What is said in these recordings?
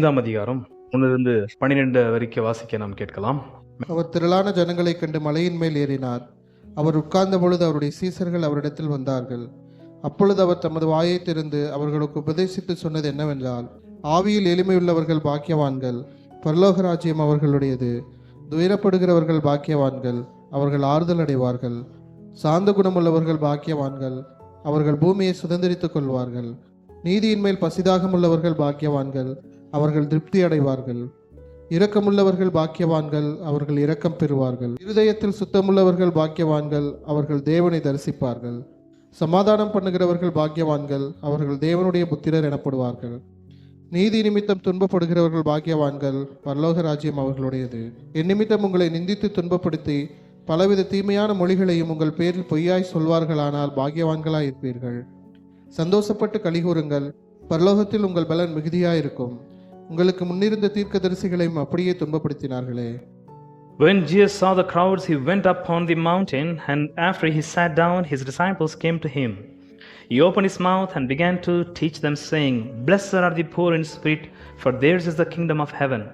5ஆம் அதிகாரம் 1-12 வரைக்கும் வாசிக்க நாம் கேட்கலாம். அவர் திரளான ஜனங்களைக் கண்டு மலையின் மேல் ஏறினார். அவர் உட்கார்ந்த பொழுது அவருடைய சீசர்கள் அவரிடத்தில் வந்தார்கள். அப்பொழுது அவர் தமது வாயை திறந்து அவர்களுக்கு உபதேசித்து சொன்னது என்னவென்றால், ஆவியில் எளிமையுள்ளவர்கள் பாக்கியவான்கள், பரலோக ராஜ்யம் அவர்களுடையது. துயரப்படுகிறவர்கள் பாக்கியவான்கள், அவர்கள் ஆறுதல் அடைவார்கள். சாந்த குணமுள்ளவர்கள் பாக்கியவான்கள், அவர்கள் பூமியை சுதந்திரித்துக் கொள்வார்கள். நீதியின் மேல் பசிதாகமுள்ளவர்கள் பாக்கியவான்கள், அவர்கள் திருப்தி அடைவார்கள். இரக்கமுள்ளவர்கள் பாக்கியவான்கள், அவர்கள் இரக்கம் பெறுவார்கள். இருதயத்தில் சுத்தமுள்ளவர்கள் பாக்கியவான்கள், அவர்கள் தேவனை தரிசிப்பார்கள். சமாதானம் பண்ணுகிறவர்கள் பாக்கியவான்கள், அவர்கள் தேவனுடைய புத்திரர் எனப்படுவார்கள். நீதி நிமித்தம் துன்பப்படுகிறவர்கள் பாக்கியவான்கள், பரலோக ராஜ்யம் அவர்களுடையது. என் நிமித்தம் உங்களை நிந்தித்து துன்பப்படுத்தி பலவித தீமையான மொழிகளையும் உங்கள் பேரில் பொய்யாய் சொல்வார்களானால் பாக்கியவான்களாய் இருப்பீர்கள். சந்தோஷப்பட்டு கலிகூறுங்கள், பரலோகத்தில் உங்கள் பலன் மிகுதியாயிருக்கும். உங்களுக்கு முன்னிருந்த தீர்க்கதரிசிகளையும் அப்படியே துன்பப்படுத்தினார்களே. When Jesus saw the crowds, he went up on the mountain, and after he sat down, his disciples came to him. He opened his mouth and began to teach them, saying, Blessed are the poor in spirit, for theirs is the kingdom of heaven.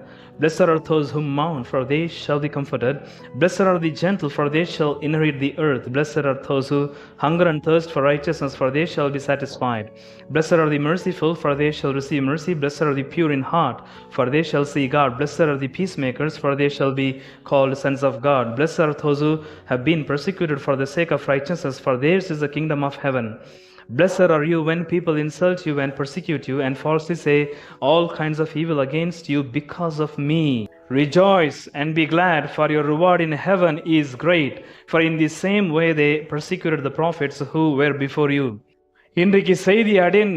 Blessed are those who mourn, for they shall be comforted. Blessed are the gentle, for they shall inherit the earth. Blessed are those who hunger and thirst for righteousness, for they shall be satisfied. Blessed are the merciful, for they shall receive mercy. Blessed are the pure in heart, for they shall see God. Blessed are the peacemakers, for they shall be called sons of God. Blessed are those who have been persecuted for the sake of righteousness, for theirs is the kingdom of heaven. Blessed are you when people insult you and persecute you and falsely say all kinds of evil against you because of me. Rejoice and be glad, for your reward in heaven is great. For in the same way they persecuted the prophets who were before you. இன்றைக்கு செய்தி அடின்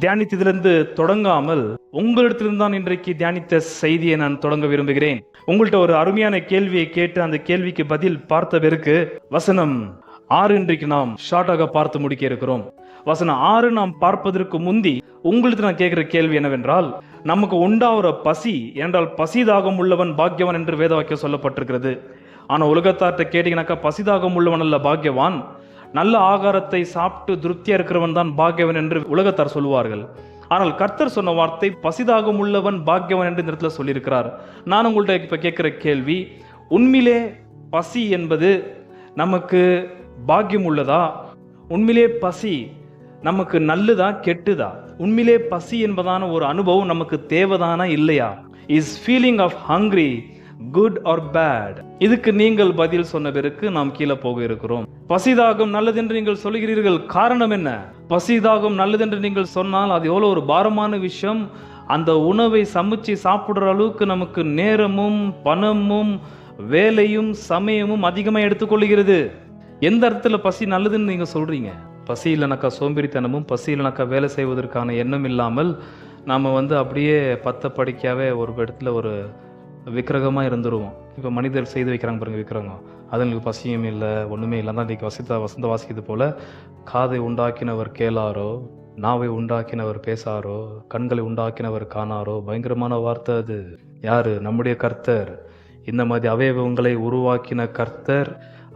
தியானித்ததிலிருந்து தொடங்காமல் உங்களிடத்திலிருந்து தான் இன்றைக்கு தியானித்த செய்தியை நான் தொடங்க விரும்புகிறேன். உங்கள்கிட்ட ஒரு அருமையான கேள்வியை கேட்டு அந்த கேள்விக்கு பதில் பார்த்த பிறகு வசனம் 6 இன்றைக்கு நாம் ஷார்ட்டாக பார்த்து முடிக்க இருக்கிறோம். வசனம் 6 நாம் பார்ப்பதற்கு முந்தி உங்களுக்கு நான் கேட்கிற கேள்வி என்னவென்றால், நமக்கு உண்டாகிற பசி என்றால் பசிதாகம் உள்ளவன் பாக்கியவான் என்று வேதவாக்கியம் சொல்லப்பட்டிருக்கிறது. ஆனால் உலகத்தார்ட்ட கேட்டீங்கன்னாக்கா பசிதாகம் உள்ளவன் அல்ல பாக்கியவான், நல்ல ஆகாரத்தை சாப்பிட்டு திருப்தியா இருக்கிறவன் தான் பாக்கியவன் என்று உலகத்தார் சொல்லுவார்கள். ஆனால் கர்த்தர் சொன்ன வார்த்தை பசிதாகம் உள்ளவன் பாக்கியவன் என்று இந்த இடத்துல சொல்லியிருக்கிறார். நான் உங்கள்கிட்ட இப்ப கேட்கிற கேள்வி, உண்மையிலே பசி என்பது நமக்கு பாக்கியம் உள்ளதா? உண்மையிலே பசி நமக்கு நல்லதா கெட்டுதா? உண்மையிலே பசி என்பதான ஒரு அனுபவம் நமக்கு தேவைதானா இல்லையா? Is feeling of hungry good or bad? இதுக்கு நீங்கள் பதில் சொன்ன பிறகு நாம் கீழே போக இருக்கிறோம். பசிதாகம் நல்லது என்று நீங்கள் சொல்கிறீர்கள், காரணம் என்ன? பசிதாகம் நல்லது என்று நீங்கள் சொன்னால் அது எவ்வளோ ஒரு பாரமான விஷயம். அந்த உணவை சமைச்சு சாப்பிடுற அளவுக்கு நமக்கு நேரமும் பணமும் வேலையும் சமயமும் அதிகமாக எடுத்துக்கொள்கிறது. எந்த இடத்துல பசி நல்லதுன்னு நீங்க சொல்றீங்க? பசி இல்லைனாக்கா சோம்பேறித்தனமும், பசி இல்லைனாக்கா வேலை செய்வதற்கான எண்ணம் இல்லாமல் நாம அப்படியே பத்த படிக்காவே ஒரு இடத்துல ஒரு விக்கிரகமா இருந்துருவோம். இப்போ மனிதர் செய்து வைக்கிறாங்க பாருங்க விக்கிரகம், அதுங்களுக்கு பசியும் இல்லை ஒண்ணுமே இல்லை. தான் இன்னைக்கு வசந்த வாசிக்கிறது போல, காதை உண்டாக்கினவர் கேளாரோ, நாவை உண்டாக்கினவர் பேசாரோ, கண்களை உண்டாக்கினவர் காணாரோ. பயங்கரமான வார்த்தை அது. யாரு? நம்முடைய கர்த்தர். இந்த மாதிரி அவயவங்களை உருவாக்கின கர்த்தர்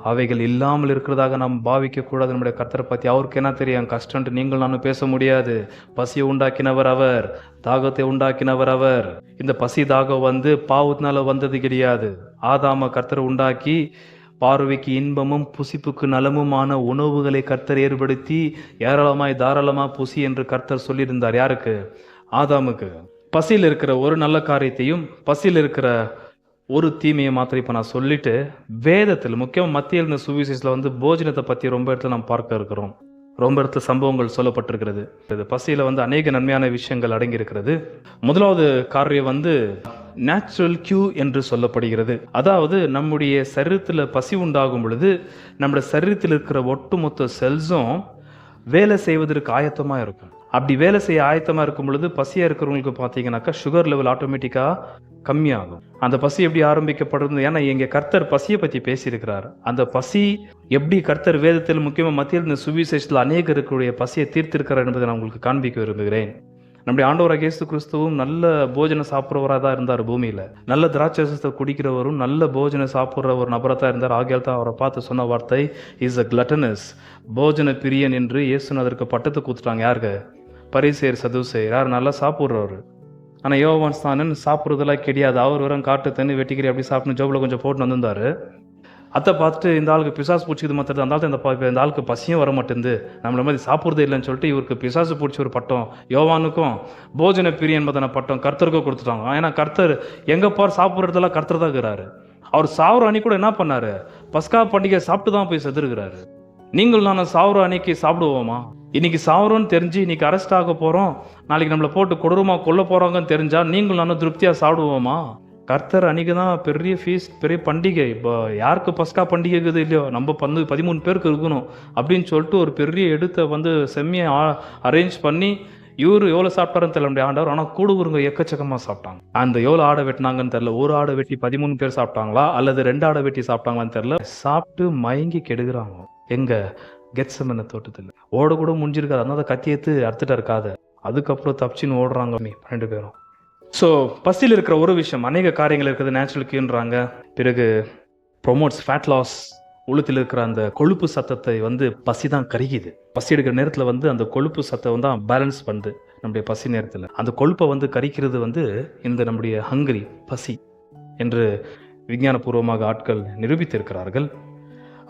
அவைகள் இல்லாமல் இருக்கிறதாக நாம் பாவிக்க கூடாது. நம்முடைய கர்த்தரை பற்றி அவருக்கு என்ன தெரியும்? கஷ்டன்ட்டு நீங்கள் நானும் பேச முடியாது. பசியை உண்டாக்கினவர் அவர், தாகத்தை உண்டாக்கினவர் அவர். இந்த பசி தாகம் பாவத்தினால வந்தது கிடையாது. ஆதாம கர்த்தரை உண்டாக்கி பார்வைக்கு இன்பமும் புசிப்புக்கு நலமுமான உணவுகளை கர்த்தர் ஏற்படுத்தி ஏராளமாய் தாராளமா புசி என்று கர்த்தர் சொல்லியிருந்தார். யாருக்கு? ஆதாமுக்கு. பசியில் இருக்கிற ஒரு நல்ல காரியத்தையும் பசியில் இருக்கிற ஒரு தீமையை மாத்திரம் இப்போ நான் சொல்லிட்டு, வேதத்தில் முக்கியமாக மத்திய இருந்த சுவிசேஷத்தில் போஜனத்தை பற்றி ரொம்ப இடத்துல நாம் பார்க்க இருக்கிறோம். ரொம்ப இடத்துல சம்பவங்கள் சொல்லப்பட்டிருக்கிறது. பசியில் அநேக நன்மையான விஷயங்கள் அடங்கி இருக்கிறது. முதலாவது காரியம் நேச்சுரல் கியூ என்று சொல்லப்படுகிறது. அதாவது நம்முடைய சரீரத்தில் பசி உண்டாகும் பொழுது நம்முடைய சரீரத்தில் இருக்கிற ஒட்டுமொத்த செல்ஸும் வேலை செய்வதற்கு ஆயத்தமாக இருக்கும். அப்படி வேலை செய்ய ஆயத்தமாக இருக்கும் பொழுது பசியாக இருக்கிறவங்களுக்கு பார்த்தீங்கன்னாக்கா சுகர் லெவல் ஆட்டோமேட்டிக்காக கம்மியாகும். அந்த பசி எப்படி ஆரம்பிக்கப்படுறது? ஏன்னா எங்க கர்த்தர் பசியை பற்றி பேசியிருக்கிறார். அந்த பசி எப்படி கர்த்தர் வேதத்தில் முக்கியமாக மத்தியில் இந்த சுவிசேஷத்தில் அநேகருக்குடைய பசியை தீர்த்திருக்கிறார் என்பதை நான் உங்களுக்கு காண்பிக்க விரும்புகிறேன். நம்முடைய ஆண்டவராகிய இயேசு கிறிஸ்துவும் நல்ல போஜனம் சாப்பிட்றவராக தான் இருந்தார். பூமியில நல்ல திராட்சரசத்தை குடிக்கிறவரும் நல்ல போஜனம் சாப்பிட்ற ஒரு நபராக தான் இருந்தார். ஆகியால் தான் அவரை பார்த்து சொன்ன வார்த்தை இஸ் அ கிளட்டனஸ், போஜன பிரியன் என்று இயேசுன்னு அதற்கு பட்டத்தை கொடுத்துட்டாங்க. யாருக்கு? பரிசேயர் சதுசேயர். யார்? நல்லா சாப்பிட்றவர். ஆனால் யோவான் ஸ்நானன் சாப்பிட்றதெல்லாம் கிடையாது. அவர் வெறும் காட்டு தண்ணி வெட்டிக்கிறி அப்படி சாப்பிட்டு ஜோபில் கொஞ்சம் போட்டு வந்திருந்தார். அதை பார்த்துட்டு இந்த ஆளுக்கு பிசாசு பிடிச்சிது மாத்திரம் அந்த ஆளுக்கு இந்த ஆளுக்கு பசியும் வர மாட்டேங்குது, நம்மள மாதிரி சாப்பிட்றதே இல்லைன்னு சொல்லிட்டு இவருக்கு பிசாசு பிடிச்ச ஒரு பட்டம் யோவானுக்கும் போஜன பிரியன் என்பதான பட்டம் கர்த்தருக்கும் கொடுத்துட்டாங்க. ஏன்னா கர்த்தர் எங்கே பார் சாப்பிட்றதெல்லாம் கர்த்தர் தான் இருக்கிறாரு. அவர் சாவுற அன்னைக்கு கூட என்ன பண்ணாரு? பஸ்கா பண்டிகை சாப்பிட்டு தான் போய் செத்துருக்கிறாரு. நீங்கள் நான் சாவுற அன்னைக்கு சாப்பிடுவோமா? இன்னைக்கு சாவுறோன்னு தெரிஞ்சு இன்னைக்கு அரெஸ்ட் ஆக போகிறோம், நாளைக்கு நம்மளை போட்டு கொடூரமாக கொல்ல போகிறாங்கன்னு தெரிஞ்சால் நீங்கள் நானும் திருப்தியாக சாப்பிடுவோமா? கர்த்தர் அன்றைக்கி தான் பெரிய ஃபீஸ்ட், பெரிய பண்டிகை. இப்போ யாருக்கு பஸ்கா பண்டிகை இருக்குது இல்லையோ, நம்ம 13 பேருக்கு இருக்கணும் அப்படின்னு சொல்லிட்டு ஒரு பெரிய எடுத்த செம்மையை அரேஞ்ச் பண்ணி இவர் எவ்வளோ சாப்பிட்டாருன்னு தெரியல முடியாது ஆண்டவர். ஆனால் கூடுகுருங்க எக்கச்சக்கமாக சாப்பிட்டாங்க. அந்த எவ்வளோ ஆடை வெட்டினாங்கன்னு தெரில. ஒரு ஆடை வெட்டி 13 பேர் சாப்பிட்டாங்களா அல்லது 2 ஆடை வெட்டி சாப்பிட்டாங்களான்னு தெரில. சாப்பிட்டு மயங்கி கெடுகிறாங்க. எங்க கெத்செமனே தோட்டத்தில் ஓடக்கூட முடிஞ்சிருக்காது. அதனால கத்தி எடுத்து அறுத்துட்டா இருக்காது. அதுக்கப்புறம் தப்பிச்சின்னு ஓடுறாங்க 12 பேரும். ஸோ பசியில் இருக்கிற ஒரு விஷயம், அநேக காரியங்கள் இருக்குது. நேச்சுரல் கியூன்றாங்க, பிறகு ப்ரொமோட்ஸ் ஃபேட் லாஸ். உள்ளத்தில் இருக்கிற அந்த கொழுப்பு சத்தத்தை பசி தான் கருகிது. பசி எடுக்கிற நேரத்தில் அந்த கொழுப்பு சத்தம் தான் பேலன்ஸ் பண்ணுது நம்முடைய பசி நேரத்தில். அந்த கொழுப்பை கரிக்கிறது இந்த நம்முடைய ஹங்கரி, பசி என்று விஞ்ஞானபூர்வமாக ஆட்கள் நிரூபித்திருக்கிறார்கள்.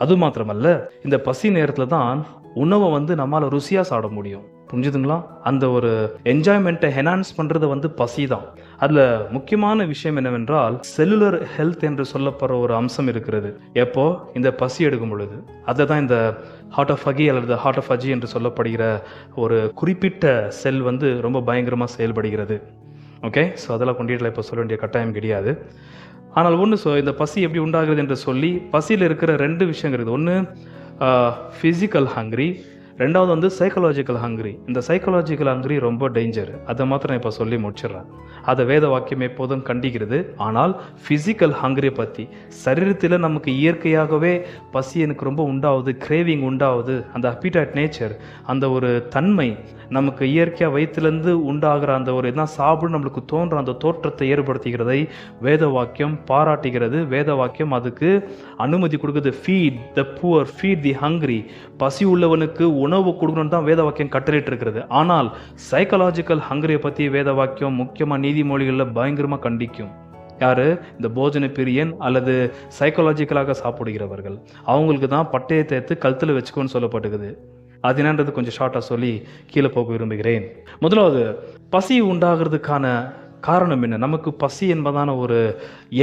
அது மாத்திரமல்ல, இந்த பசி நேரத்தில் தான் உணவை நம்மளால் ருசியாக சாப்பிட முடியும். புரிஞ்சுதுங்களா? அந்த ஒரு என்ஜாய்மெண்ட்டை என்ஹான்ஸ் பண்ணுறது பசி தான். அதில் முக்கியமான விஷயம் என்னவென்றால் செல்லுலர் ஹெல்த் என்று சொல்லப்படுற ஒரு அம்சம் இருக்கிறது. எப்போ இந்த பசி எடுக்கும் பொழுது அதை தான் இந்த ஹாட்டோஃபகி அல்லது ஹாட்டோஃபஜி என்று சொல்லப்படுகிற ஒரு குறிப்பிட்ட செல் ரொம்ப பயங்கரமாக செயல்படுகிறது. ஓகே, ஸோ அதெல்லாம் கொண்டிடல இப்போ சொல்ல வேண்டிய கட்டாயம் கிடையாது. ஆனால் இந்த பசி எப்படி உண்டாகிறது என்று சொல்லி பசியில் இருக்கிற 2 விஷயம் இருக்குது. ஒன்று ஃபிசிக்கல் ஹங்க்ரி, ரெண்டாவது சைக்கலாஜிக்கல் ஹங்க்ரி. இந்த சைக்கலாஜிக்கல் ஹங்க்ரி ரொம்ப டேஞ்சர். அதை மாத்திரம் நான் இப்போ சொல்லி முடிச்சிடுறேன். அதை வேத வாக்கியம் எப்போதும் கண்டிக்கிறது. ஆனால் ஃபிசிக்கல் ஹங்க்ரியை பற்றி சரீரத்தில் நமக்கு இயற்கையாகவே பசி எனக்கு ரொம்ப உண்டாகுது, கிரேவிங் உண்டாகுது, அந்த அப்பீடைட் நேச்சர், அந்த ஒரு தன்மை நமக்கு இயற்கையாக வயிற்றுலேருந்து உண்டாகிற அந்த ஒரு என்ன சாப்பிடு நம்மளுக்கு தோன்ற அந்த தோற்றத்தை ஏற்படுத்துகிறதை வேத வாக்கியம் பாராட்டுகிறது. வேத வாக்கியம் அதுக்கு அனுமதி கொடுக்குது. Feed the poor, feed the hungry. பசி உள்ளவனுக்கு உணவு கொடுக்கணும்னு தான் வேத வாக்கியம் கட்டளையிட்டு இருக்கிறது. ஆனால் சைக்கலாஜிக்கல் ஹங்கரியை பற்றி வேத வாக்கியம் முக்கியமாக நீதிமொழிகளில் பயங்கரமாக கண்டிக்கும். யாரு? இந்த போஜன பிரியன் அல்லது சைக்கலாஜிக்கலாக சாப்பிடுகிறவர்கள். அவங்களுக்கு தான் பட்டையை தேர்த்து கழுத்தில் வச்சுக்கோன்னு சொல்லப்பட்டுக்குது. அது என்னன்றது கொஞ்சம் ஷார்ட்டாக சொல்லி கீழே போக விரும்புகிறேன். முதலாவது, பசி உண்டாகிறதுக்கான காரணம் என்ன? நமக்கு பசி என்பதான ஒரு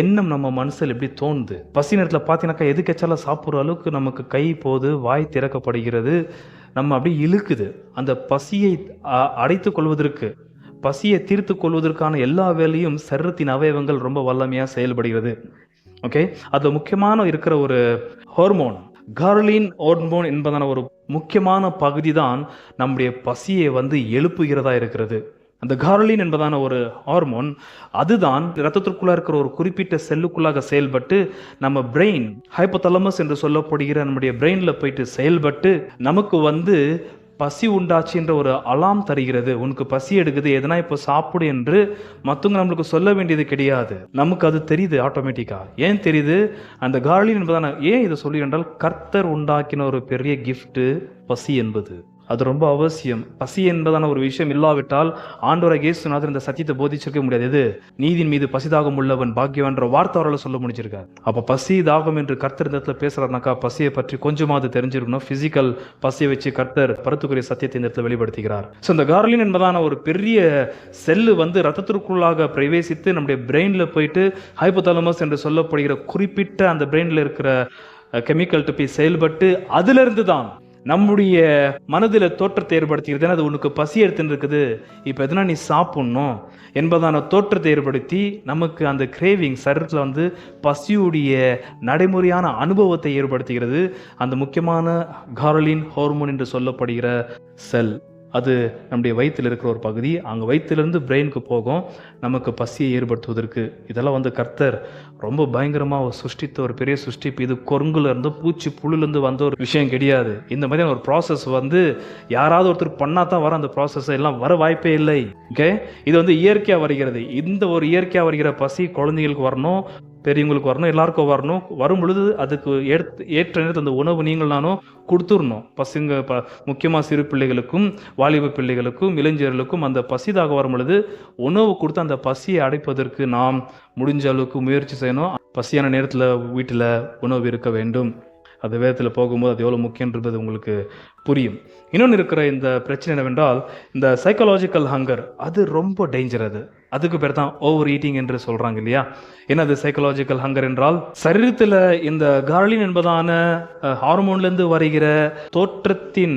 எண்ணம் நம்ம மனசில் எப்படி தோணுது? பசி நேரத்தில் பார்த்தீங்கன்னாக்கா எது கெச்சாலும் சாப்பிட்ற அளவுக்கு நமக்கு கை போது, வாய் திறக்கப்படுகிறது, நம்ம அப்படியே இழுக்குது. அந்த பசியை அடைத்து கொள்வதற்கு, பசியை தீர்த்து கொள்வதற்கான எல்லா வேலையும் சரீரத்தின் அவயவங்கள் ரொம்ப வல்லமையாக செயல்படுகிறது. ஓகே, அதில் முக்கியமான இருக்கிற ஒரு ஹார்மோன் கார்லின் ஹார்மோன் என்பதான ஒரு முக்கியமான பகுதி தான் நம்முடைய பசியை எழுப்புகிறதா இருக்கிறது. அந்த கார்லின் என்பதான ஒரு ஹார்மோன் அதுதான் இரத்தத்திற்குள்ளே இருக்கிற ஒரு குறிப்பிட்ட செல்லுக்குள்ளாக செயல்பட்டு நம்ம பிரெயின், ஹைப்போதலமஸ் என்று சொல்லப்படுகிற நம்முடைய பிரெயினில் போயிட்டு செயல்பட்டு நமக்கு பசி உண்டாச்சு என்ற ஒரு அலாம் தருகிறது. உனக்கு பசி எடுக்குது, எதனா இப்போ சாப்பிடு என்று மற்றவங்க நம்மளுக்கு சொல்ல வேண்டியது கிடையாது. நமக்கு அது தெரியுது ஆட்டோமேட்டிக்கா. ஏன் தெரியுது? அந்த கார்லின் என்பதான ஏன் இதை சொல்லி என்றால், கர்த்தர் உண்டாக்கின ஒரு பெரிய கிஃப்ட் பசி என்பது. அது ரொம்ப அவசியம். பசி என்பதான ஒரு விஷயம் இல்லாவிட்டால் ஆண்டவராகிய இயேசுநாதர் இந்த சத்தியத்தை போதிச்சிருக்க முடியாது. எது? நீதியின் மீது பசி தாகம் உள்ளவன் பாக்கியவான்ற வார்த்தை அவரால் சொல்ல முடிஞ்சிருக்காரு. அப்போ பசி தாகம் என்று கர்த்தர் இந்த இடத்துல பேசுறாருனாக்கா பசியை பற்றி கொஞ்சமாவது தெரிஞ்சிருக்கணும். பிசிக்கல் பசியை வச்சு கர்த்தர் பருத்துக்குரிய சத்தியத்தை இந்த இடத்துல வெளிப்படுத்துகிறார். ஸோ இந்த கார்லின் என்பதான ஒரு பெரிய செல்லு ரத்தத்திற்குள்ளாக பிரவேசித்து நம்முடைய பிரெயினில் போயிட்டு ஹைப்போதாலமஸ் என்று சொல்லப்படுகிற குறிப்பிட்ட அந்த பிரெயினில் இருக்கிற கெமிக்கல் போய் செயல்பட்டு அதிலிருந்து தான் நம்முடைய மனதில் தோற்றத்தை ஏற்படுத்திக்கிறது. அது உனக்கு பசி எடுத்துன்னு இருக்குது, இப்போ எதுனா நீ சாப்பிட்ணும் என்பதான தோற்றத்தை ஏற்படுத்தி நமக்கு அந்த கிரேவிங் சரீரத்தில் பசியுடைய நடைமுறையான அனுபவத்தை ஏற்படுத்துகிறது. அந்த முக்கியமான கார்லின் ஹார்மோன் என்று சொல்லப்படுகிற செல் அது நம்முடைய வயிற்றில் இருக்கிற ஒரு பகுதி. அங்கே வயிற்றிலிருந்து பிரெயினுக்கு போகும் நமக்கு பசியை ஏற்படுத்துவதற்கு. இதெல்லாம் கர்த்தர் ரொம்ப பயங்கரமாக சிருஷ்டித்த ஒரு பெரிய சிருஷ்டிப்பு. இது கொருங்குலேருந்து பூச்சி புழுலேருந்து வந்த ஒரு விஷயம் கிடையாது. இந்த மாதிரியான ஒரு ப்ராசஸ் யாராவது ஒருத்தர் பண்ணால் தான் வர, அந்த ப்ராசஸ் எல்லாம் வர வாய்ப்பே இல்லை. ஓகே, இது இயற்கையாக வருகிறது. இந்த ஒரு இயற்கையாக வருகிற பசி குழந்தைகளுக்கு வரணும், பெரியவங்களுக்கு வரணும், எல்லாருக்கும் வரணும். வரும் பொழுது அதுக்கு ஏற்ற நேரத்தில் அந்த உணவு நீங்கள் நானும் கொடுத்துடணும். பசங்க முக்கியமாக சிறு பிள்ளைகளுக்கும் வாலிப பிள்ளைகளுக்கும் இளைஞர்களுக்கும் அந்த பசிதாக வரும் பொழுது உணவு கொடுத்து அந்த பசியை அடைப்பதற்கு நாம் முடிஞ்ச அளவுக்கு முயற்சி செய்யணும். பசியான நேரத்தில் வீட்டில் உணவு இருக்க வேண்டும். அது வேதத்தில் போகும்போது அது எவ்வளோ முக்கியன்றது உங்களுக்கு புரியும். இன்னொன்று இருக்கிற இந்த பிரச்சனை என்னவென்றால், இந்த சைக்காலஜிக்கல் ஹங்கர் அது ரொம்ப டேஞ்சர். அதுக்கு பேர் தான் ஓவர் ஈட்டிங் என்று சொல்கிறாங்க இல்லையா? என்னது சைக்காலஜிக்கல் ஹங்கர் என்றால், சரீரத்தில் இந்த கார்லின் என்பதான ஹார்மோன்லேருந்து வருகிற தோற்றத்தின்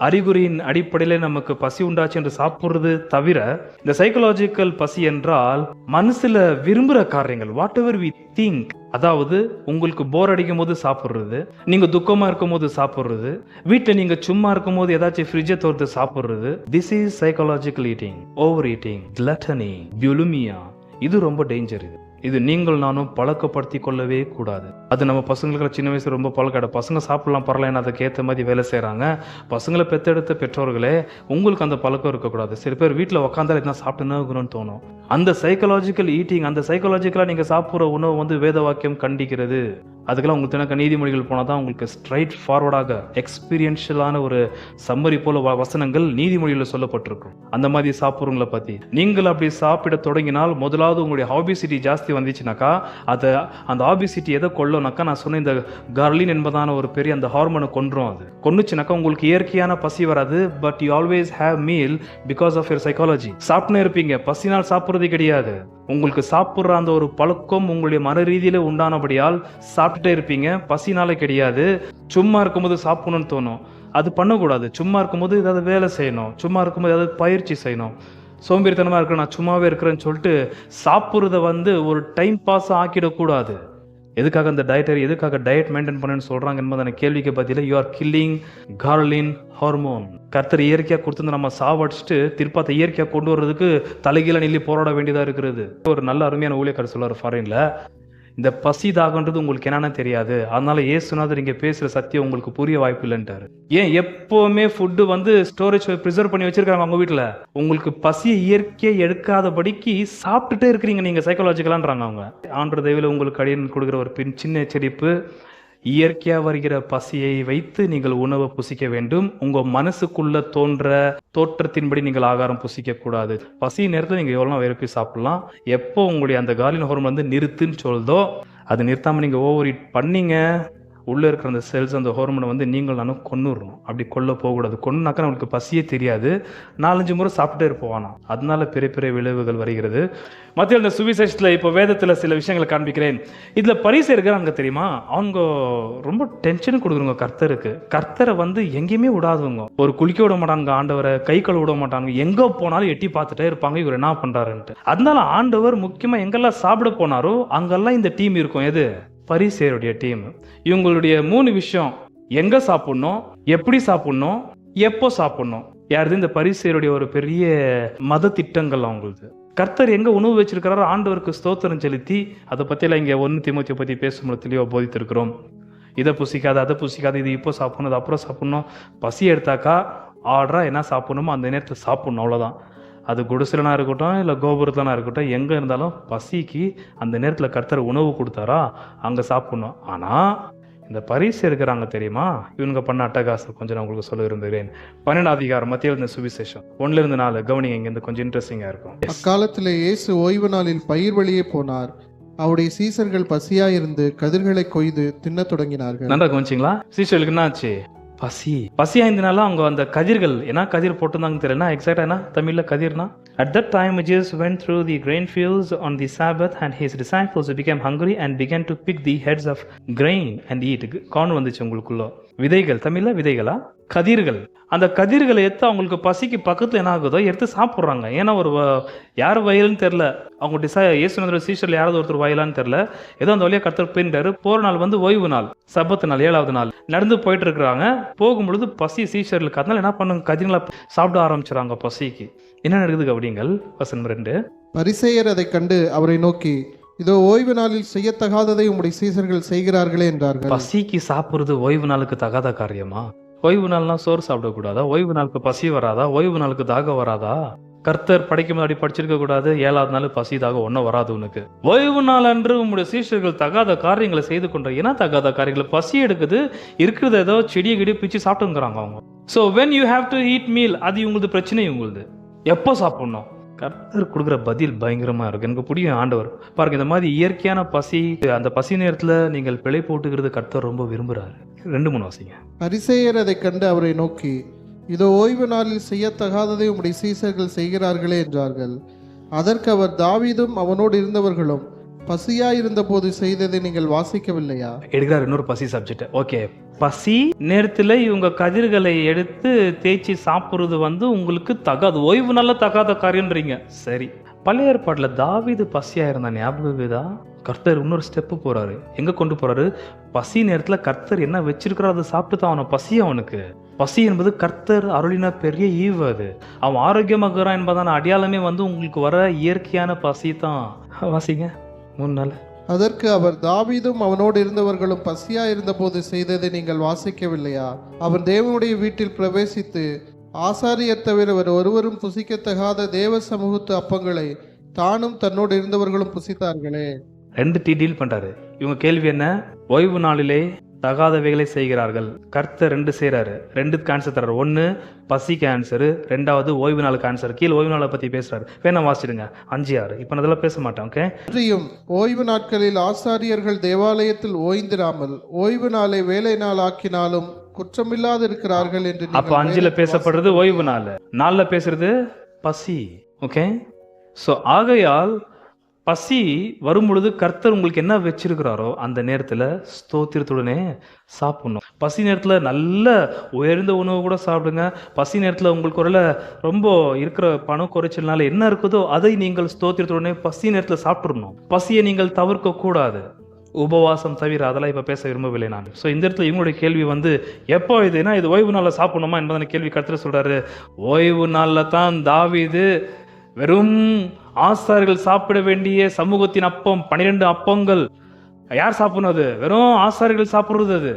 அறிகுறியின் அடிப்படையில் நமக்கு பசி உண்டாச்சு என்று சாப்பிட்றது தவிர, இந்த சைக்காலஜிக்கல் பசி என்றால் மனசில் விரும்புகிற காரியங்கள், வாட் எவர் வி திங்க். அதாவது உங்களுக்கு போர் அடிக்கும் போது சாப்பிட்றது, நீங்கள் துக்கமாக இருக்கும் போது சாப்பிட்றது, வீட்டில் நீங்கள் சும்மா இருக்கும் போது ஏதாச்சும் ஃப்ரிட்ஜை தோர்த்து சாப்பிட்றது. This is psychological eating, over eating, gluttony, bulimia. இது ரொம்ப டேஞ்சர். இது நீங்கள் நானும் பழக்கப்படுத்தி கொள்ளவே கூடாது. அது நம்ம பசங்களுக்கு சின்ன வயசுல ரொம்ப பழக்கம். பசங்க சாப்பிடலாம் பரவாயில்ல, அதுக்கு ஏற்ற மாதிரி வேலை செய்கிறாங்க. பசங்களை பெற்றெடுத்த பெற்றோர்களே, உங்களுக்கு அந்த பழக்கம் இருக்கக்கூடாது. சில பேர் வீட்டில் உட்காந்தாலும் எதுனா சாப்பிட்டுன்னு இருக்கணும்னு தோணும். அந்த சைக்காலஜிக்கல் ஈட்டிங், அந்த சைக்காலஜிக்கலாக நீங்கள் சாப்பிட்ற உணவு வந்து வேத வாக்கியம் கண்டிக்கிறது. அதுக்கெல்லாம் உங்களுக்கு எனக்கு நீதிமொழிகள் போனால் தான் உங்களுக்கு ஸ்ட்ரைட் ஃபார்வர்டாக எக்ஸ்பீரியன்ஷியலான ஒரு சம்மரி போல வசனங்கள் நீதிமொழியில் சொல்லப்பட்டிருக்கும். அந்த மாதிரி சாப்பிட்றவங்களை பற்றி நீங்கள் அப்படி சாப்பிட தொடங்கினால், முதலாவது உங்களுடைய ஆபிசிட்டி ஜாஸ்தி வந்துச்சுனாக்கா, அந்த ஆபிசிட்டி எதை கொள்ளனாக்கா, நான் சொன்ன இந்த கார்லின் என்பதான ஒரு பெரிய அந்த ஹார்மோனை கொன்றும். அது கொன்னுச்சுனாக்கா உங்களுக்கு இயற்கையான பசி வராது. But you always have meal because of your psychology. சாப்பிட்டுன்னு இருப்பீங்க, பசினால் சாப்பிட்றது கிடையாது. உங்களுக்கு சாப்பிட்ற அந்த ஒரு பழக்கம் உங்களுடைய மன ரீதியில உண்டானபடியால் சாப்பிட்டுட்டே இருப்பீங்க, பசினால கிடையாது. சும்மா இருக்கும்போது சாப்பிடணும்னு தோணும், அது பண்ணக்கூடாது. சும்மா இருக்கும்போது ஏதாவது வேலை செய்யணும், சும்மா இருக்கும்போது ஏதாவது பயிற்சி செய்யணும். சோம்பேறித்தனமாக இருக்கிற நான் சும்மாவே இருக்கிறேன்னு சொல்லிட்டு சாப்பிட்றத வந்து ஒரு டைம் பாஸ் ஆக்கிடக்கூடாது. எதுக்காக அந்த எதுக்காக டயட் மெயின்டைன் பண்ணணும்னு சொல்கிறாங்க என்பதான கேள்விக்கு பதிலாக you are killing Carlin hormone. கர்த்தர் இயற்கையாக கொடுத்து நம்ம சாவடிச்சுட்டு திருப்பாத்தை இயற்கையாக கொண்டு வர்றதுக்கு தலைகீழ நில்லி போராட வேண்டியதாக இருக்கிறது. ஒரு நல்ல அருமையான ஊழியக்காரர் சொல்லுவார் ஃபாரின்ல, இந்த பசி தாகன்றது உங்களுக்கு என்னன்னு தெரியாது, அதனால ஏசுநாதர் இங்கே பேசுகிற சத்தியம் உங்களுக்கு புரிய வாய்ப்பு இல்லைன்ட்டாரு. ஏன் எப்போவுமே ஃபுட்டு வந்து ஸ்டோரேஜ் ப்ரிசர்வ் பண்ணி வச்சிருக்காங்க அவங்க வீட்டில். உங்களுக்கு பசியை இயற்கையை எடுக்காதபடிக்கு சாப்பிட்டுட்டே இருக்கிறீங்க நீங்கள் சைக்காலஜிக்கலான்றாங்க அவங்க. ஆண்டு தெய்வில் உங்களுக்கு அடியன் கொடுக்குற ஒரு சின்ன எச்சரிப்பு, இயற்கையாக வருகிற பசியை வைத்து நீங்கள் உணவை புசிக்க வேண்டும். உங்கள் மனசுக்குள்ள தோன்ற தோற்றத்தின்படி நீங்கள் ஆகாரம் புசிக்க கூடாது. பசி நேரத்தில் நீங்கள் எவ்வளோ விருப்பி சாப்பிடலாம். எப்போ உங்களுடைய அந்த கார்லின் ஹார்மோன் வந்து நிறுத்துன்னு சொல்லுதோ, அது நிறுத்தாமல் நீங்கள் ஓவர் ஈட் பண்ணீங்க, உள்ளே இருக்கிற அந்த செல்ஸ் அந்த ஹார்மோனை வந்து நீங்கள் நானும் கொன்னுடணும். அப்படி கொல்ல போகக்கூடாது. கொன்னுனாக்கா நம்மளுக்கு பசியே தெரியாது, 4-5 முறை சாப்பிட்டே இருப்போம். அதனால பெரிய பெரிய விளைவுகள் வருகிறது. மத்திய இந்த சுவிசேஷத்தில் இப்போ வேதத்தில் சில விஷயங்களை காண்பிக்கிறேன். இதில் பரிசேயர் இருக்கிறாங்க தெரியுமா, அவங்க ரொம்ப டென்ஷன் கொடுக்குறவங்க கர்த்தருக்கு. கர்த்தரை வந்து எங்கேயுமே விடாதவங்க. ஒரு குளிக்க விட மாட்டாங்க, ஆண்டவரை கை கழுவ விட மாட்டாங்க, எங்கே போனாலும் எட்டி பார்த்துட்டே இருப்பாங்க இவர் என்ன பண்ணுறாருன்ட்டு. அதனால ஆண்டவர் முக்கியமாக எங்கெல்லாம் சாப்பிட போனாரோ அங்கெல்லாம் இந்த டீம் இருக்கும். எது? பரிசேயருடைய டீம். இவங்களுடைய 3 விஷயம், எங்க சாப்பிடணும், எப்படி சாப்பிடணும், எப்போ சாப்பிடணும். யாருது? இந்த பரிசேயருடைய ஒரு பெரிய மத திட்டங்கள் அவங்களுக்கு. கர்த்தர் எங்க உணவு வச்சிருக்கிறாரோ ஆண்டவருக்கு ஸ்தோத்திரம் செலுத்தி, அதை பற்றியெல்லாம் இங்கே 1 தீமோத்தேயு பற்றி பேசும்போது தெளிவாக போதித்திருக்கிறோம். இதை புசிக்காது, அதை புசிக்காது, இது இப்போ சாப்பிடணும், அது அப்புறம் சாப்பிடணும். பசி எடுத்தாக்கா ஆர்டராக என்ன சாப்பிடணுமோ அந்த நேரத்தில் சாப்பிடணும், அவ்வளோதான். அது குடிசலனா இருக்கட்டும், இல்லை கோபுரத்துலனா இருக்கட்டும், எங்கே இருந்தாலும் பசிக்கு அந்த நேரத்தில் கர்த்தர் உணவு கொடுத்தாரா அங்கே சாப்பிடணும். ஆனால் இந்த பரிசேயர் இருக்கிறாங்க தெரியுமா, இவங்க பண்ண அட்டகாசம் கொஞ்சம் நான் உங்களுக்கு சொல்ல விரும்புகிறேன். 12ஆம் அதிகாரம் மத்திய எழுதின சுவிசேஷம் 1-4 கவனிங்க. இங்கேருந்து கொஞ்சம் இன்ட்ரெஸ்டிங்காக இருக்கும். அக்காலத்தில் இயேசு ஓய்வு நாளில் பயிர் வழியே போனார். அவருடைய சீசர்கள் பசியாயிருந்து கதிர்களை கொய்து தின்ன தொடங்கினார்கள். நல்லா கவனிச்சிங்களா? சீசர்களுக்கு என்ன ஆச்சு? பசியாயிருந்தனால அவங்க அந்த கதிர்கள், என்ன கதிர் போட்டிருந்தாங்கன்னு தெரியல, எக்ஸாக்டா என்ன தமிழ்ல கதிர்னா. At that time Jesus went through the grain fields on the Sabbath and his disciples became hungry and began to pick the heads of grain and eat. Khan வந்துச்சு உங்களுக்குள்ள. விதைகள், தமிழ்ல விதைகளா, கதிர்கள். அந்த கதிர்களை எடுத்து அவங்களுக்கு பசிக்கு பக்கத்தில் என்ன ஆகுதோ எடுத்து சாப்பிட்றாங்க. ஏன்னா ஒரு யார் வயலுன்னு தெரில, அவங்க இயேசுநாதர் சீஷரில் யாராவது ஒருத்தர் வயலான்னு தெரில, ஏதோ அந்த வழியாக கர்த்தர் போயிட்டாரு. போகிற நாள் வந்து ஓய்வு நாள், சப்பத்து நாள், 7வது நாள். நடந்து போயிட்டு இருக்கிறாங்க. போகும்பொழுது பசி சீஷர்களுக்கு. அதனால என்ன பண்ணுங்க, கதிர்களை சாப்பிட ஆரம்பிச்சுறாங்க பசிக்கு. என்ன நடக்குது அப்படிங்கள்? வசனம் 2. பரிசேயர் அதை கண்டு அவரை நோக்கி, இதோ ஓய்வு நாளில் செய்யத்தகாததை உம்முடைய சீசர்கள் செய்கிறார்களே என்றார்கள். பசிக்கு சாப்பிடுறது ஓய்வு நாளுக்கு தகாத காரியமா? ஓய்வு நாள்னா சோறு சாப்பிடக்கூடாதா? ஓய்வு நாளுக்கு பசி வராதா? ஓய்வு நாளுக்கு தாகம் வராதா? கர்த்தர் படைக்கும் முன்னாடி படிச்சிருக்க கூடாது, 7வது நாள் பசிதாக ஒன்றும் வராது உனக்கு. ஓய்வு நாள் அன்று உங்களுடைய சீஷர்கள் தகாத காரியங்களை செய்து கொண்ட. ஏன்னா தகாத காரியங்களை? பசி எடுக்குது, இருக்கிறது ஏதோ செடியை கிடி பிச்சு சாப்பிட்டுங்கிறாங்க அவங்க. So when you have to eat meal, அது உங்களது பிரச்சனை. உங்களுது எப்போ சாப்பிடணும்? கர்த்தர் கொடுக்குற பதில் பயங்கரமா இருக்கு. எனக்கு பிடிக்கும் ஆண்டவர். பாருங்க, இந்த மாதிரி இயற்கையான பசி, அந்த பசி நேரத்துல நீங்கள் பிழை போட்டுக்கிறது கர்த்தர் ரொம்ப விரும்புறாரு. 2-3 வாசிங்க. பரிசேயர் அதைக் கண்டு அவரை நோக்கி, இதோ ஓய்வு நாளில் செய்யத்தகாததை உம்முடைய சீசர்கள் செய்கிறார்களே என்றார்கள். அதற்கு அவர், தாவீதும் அவனோடு இருந்தவர்களும் பசியாயிருந்த போது செய்ததை நீங்கள் வாசிக்கவில்லையா? எடுக்கிறார் இன்னொரு பசி சப்ஜெக்ட். ஓகே, பசி நேரத்துல இவங்க கதிர்களை எடுத்து தேய்ச்சி சாப்பிடுறது உங்களுக்கு தகாது, ஓய்வு நல்ல தகாத காரியம்ன்றீங்க. சரி, பழைய ஏற்பாட்டுல தாவீது பசியா இருந்தா ஞாபகம். கர்த்தர் இன்னொரு ஸ்டெப்பு போறாரு. எங்க கொண்டு போறாரு? பசி நேரத்துல கர்த்தர் என்ன வச்சிருக்கிறார் அதை சாப்பிட்டு தான் அவனை பசி. அவனுக்கு பசி என்பது கர்த்தர் அருளின பெரிய ஈவு. அது அவன் ஆரோக்கியமாகிறான் என்பதான அடையாளமே உங்களுக்கு வர இயற்கையான பசி தான். வாசிங்க 3 நாள். அதற்கு அவர், தாவீதும் அவனோடு இருந்தவர்களும் பசியா இருந்தபோது செய்ததை நீங்கள் வாசிக்கவில்லையா? அவன் தேவனுடைய வீட்டில் பிரவேசித்து ஆசாரியர் தவிர ஒருவரும் புசிக்கத்தகாத தேவ சமூகத்து அப்பங்களை தானும் தன்னோடு இருந்தவர்களும் புசித்தார்களே. 2 டீல் பண்றாரு. இவங்க கேள்வி என்ன? ஓய்வு நாளிலே தகாதவைகளை செய்கிறார்கள். கர்த்தர் 2 செய்யறாரு. 2க்கு ஆன்சர் தர்றாரு. 1 பசிக்கு ஆன்சரு, 2வது ஓய்வு நாளுக்கு ஆன்சர். கீழே ஓய்வு நாளை பத்தி பேசுறாரு. வேணா வாசிடுங்க 5-6. இப்ப நான் அதெல்லாம் பேச மாட்டேன். ஓகே. ஓய்வு நாட்களில் ஆசாரியர்கள் தேவாலயத்தில் ஓய்ந்திராமல் ஓய்வு நாளை வேலை நாள் ஆக்கினாலும் குற்றமில்லாது இருக்கிறார்கள் என்று. அப்ப 5ல பேசப்படுறது ஓய்வு நாள், 4ல பேசுறது பசி. ஓகே. சோ ஆகையால் பசி வரும் பொழுது கர்த்தர் உங்களுக்கு என்ன வச்சிருக்கிறாரோ அந்த நேரத்துல ஸ்தோத்திரத்துடனே சாப்பிடணும். பசி நேரத்துல நல்ல உயர்ந்த உணவு கூட சாப்பிடுங்க. பசி நேரத்துல உங்களுக்கு ஒரு ரொம்ப இருக்கிற பணம் குறைச்சல்னால என்ன இருக்குதோ அதை நீங்கள் ஸ்தோத்திரத்துடனே பசி நேரத்துல சாப்பிடணும். பசியை நீங்கள் தவிர்க்க கூடாது. உபவாசம் தவிர அதெல்லாம் இப்ப பேச விரும்பவில்லை நான். ஸோ இந்த இடத்துல இவங்களுடைய கேள்வி எப்போ இதுனா இது ஓய்வு நாளில் சாப்பிடணுமா என்பதான கேள்வி கர்த்தர் சொல்றாரு. ஓய்வு நாளில் தான் தாவீது வெறும் ஆசாரிகள் சாப்பிட வேண்டிய சமூகத்தின் அப்பம் 12 அப்பங்கள் யார் சாப்பிடணும்? அது வெறும் ஆசாரிகள் சாப்பிடுறது. அது